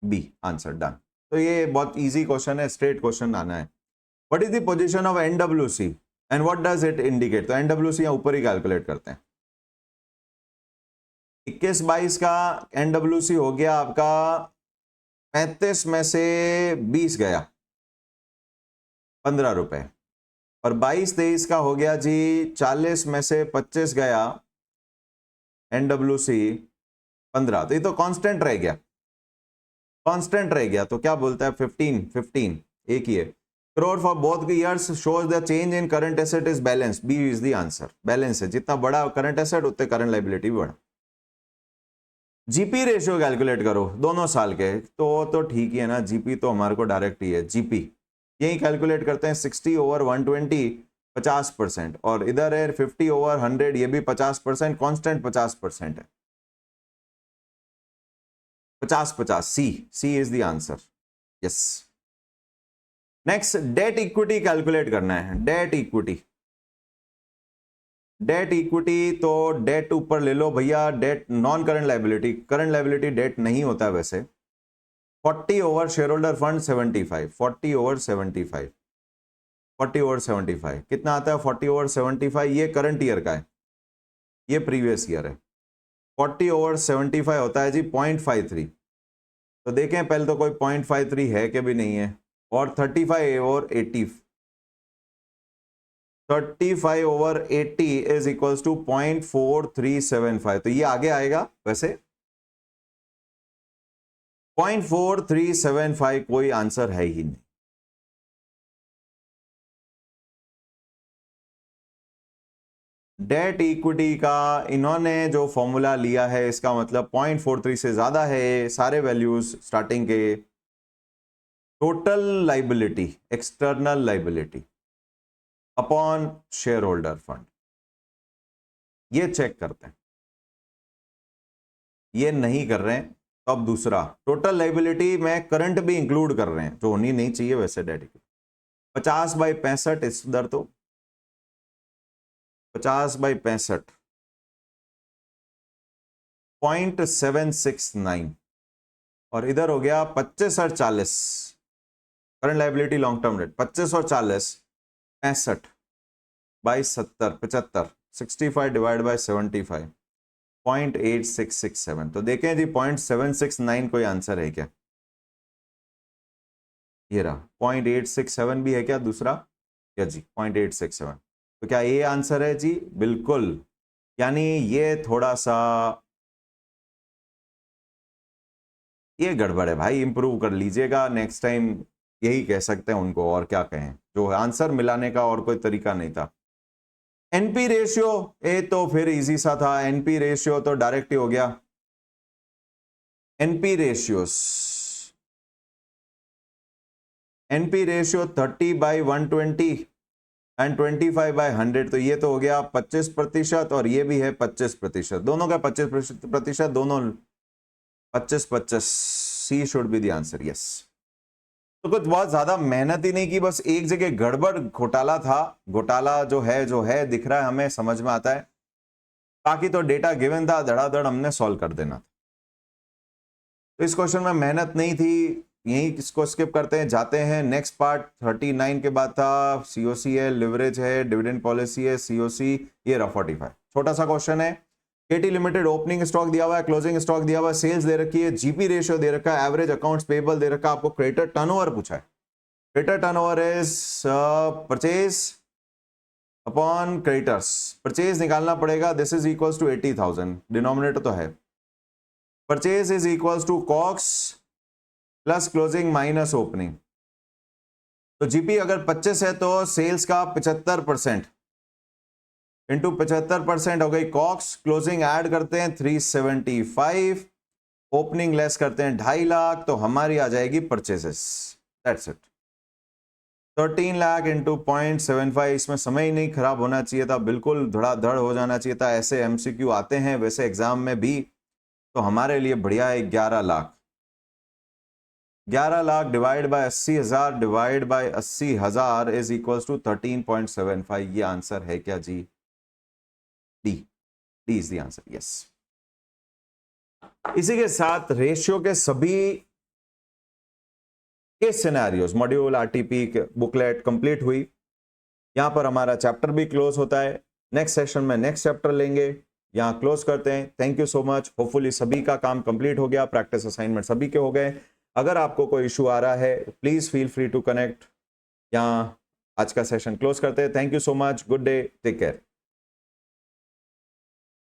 B answer done. तो ये बहुत इजी क्वेश्चन है, स्ट्रेट क्वेश्चन आना है. What is the position of NWC and what does it indicate? तो NWC यहां ऊपर ही कैलकुलेट करते हैं. 21-22 का एनडब्ल्यूसी हो गया आपका 35 में से 20 गया 15 रुपए, और 22-23 का हो गया जी 40 में से 25 गया एनडब्ल्यूसी 15. तो ये तो कांस्टेंट रह गया, तो क्या बोलता है 15 एक ही है. Crore for both years shows the change in current asset is balance. B is the answer. Balance है, जितना बड़ा करंट एसेट उतने करंट लाइबिलिटी भी बड़ा. जीपी रेशियो कैलकुलेट करो दोनों साल के, तो ठीक ही है ना. जीपी तो हमारे को डायरेक्ट ही है. जीपी यही कैलकुलेट करते हैं. 60/120 50%, और इधर है 50/100, ये भी 50%, कांस्टेंट 50% है. 50-50. C is the answer. Yes. Next, debt equity calculate करना है. डेट इक्विटी तो डेट ऊपर ले लो भैया. Debt non current liability, current liability debt नहीं होता है वैसे. 40 ओवर शेयर होल्डर फंड 75, 40/75 कितना आता है? 40/75 ये करंट ईयर का है, ये प्रीवियस ईयर है. 40/75 होता है जी 0.53. तो देखें पहले तो कोई 0.53 है कि भी नहीं है. और 35/80 इज इक्वल्स टू 0.4375. तो ये आगे आएगा वैसे. 0.4375 कोई आंसर है ही नहीं. डेट इक्विटी का इन्होंने जो फॉर्मूला लिया है, इसका मतलब 0.43 से ज्यादा है सारे वैल्यूज स्टार्टिंग के. Total liability, external liability upon share holder fund, ये चेक करते हैं. ये नहीं कर रहे हैं तो अब दूसरा टोटल लाइबिलिटी में करंट भी इंक्लूड कर रहे हैं, जो होनी नहीं चाहिए वैसे. डेट इक्विटी 50/65 इस दर, तो 50/65 0.769, और इधर हो गया 25 और 40 current liability long term date. 25 और 40 65/70 75, 65 डिवाइड बाय 75 0.8667. तो देखें जी 0.769 कोई आंसर है क्या? ये रहा 0.867 भी है क्या दूसरा? या जी 0.867. तो क्या ये आंसर है जी? बिल्कुल. यानी ये थोड़ा सा ये गड़बड़ है भाई, इंप्रूव कर लीजिएगा नेक्स्ट टाइम. यही कह सकते हैं उनको, और क्या कहें. जो आंसर मिलाने का और कोई तरीका नहीं था. एनपी रेशियो, ये तो फिर इजी सा था. एनपी रेशियो तो डायरेक्ट ही हो गया. NP ratio 30/120 and 25/100. तो ये तो हो गया 25%, और ये भी है 25%. दोनों का 25%, दोनों 25-25, C should be the answer, yes. तो कुछ बहुत ज्यादा मेहनत ही नहीं की, बस एक जगह गड़बड़ घोटाला था, घोटाला जो है दिख रहा है हमें, समझ में आता है। बाकी तो डेटा गिवन था, धड़ाधड़ हमने सॉल्व कर देना था। तो इस क्वेश्चन में मेहनत नहीं थी, यही इसको स्किप करते हैं, जाते हैं नेक्स्ट पार्ट। 39 के बाद था सीओसी है, लिवरेज है, डिविडेंड पॉलिसी है, सीओसी, ये रहा 45। छोटा सा क्वेश्चन है। केटी लिमिटेड ओपनिंग स्टॉक दिया हुआ है, क्लोजिंग स्टॉक दिया हुआ है, सेल्स दे रखी है, जीपी रेशियो दे रखा है, एवरेज अकाउंट्स पेबल दे रखा है, आपको क्रेडिटर टर्नओवर पूछा है। Creditor turnover is purchase upon creditors, purchase निकालना पड़ेगा, this is equals to 80,000, denominator तो है। Purchase is equals to COGS plus closing minus opening. तो जीपी अगर 25 है तो सेल्स का 75% इंटू 75% हो गई कॉक्स, क्लोजिंग ऐड करते हैं 375, ओपनिंग लेस करते हैं 2.5 लाख, तो हमारी आ जाएगी purchases, that's it. 13 lakh into 0.75, इसमें समय ही नहीं खराब होना चाहिए था, बिल्कुल धड़ाधड़ हो जाना चाहिए था। ऐसे एमसीक्यू आते हैं वैसे एग्जाम में भी, तो हमारे लिए बढ़िया है 11 lakh. 11 lakh divide by 80,000 divide by 80,000 is equals to 13.75, ये आंसर है क्या जी? D, D is the answer, yes. इसी के साथ रेशियो के सभी case scenarios, module, RTP booklet complete हुई। यहां पर हमारा चैप्टर भी क्लोज होता है। नेक्स्ट सेशन में नेक्स्ट चैप्टर लेंगे, यहां क्लोज करते हैं। Thank you so much. Hopefully सभी का काम कंप्लीट हो गया, प्रैक्टिस असाइनमेंट सभी के हो गए। अगर आपको कोई इशू आ रहा है please feel free to connect. यहां आज का सेशन क्लोज करते हैं। Thank you so much, good day, take care.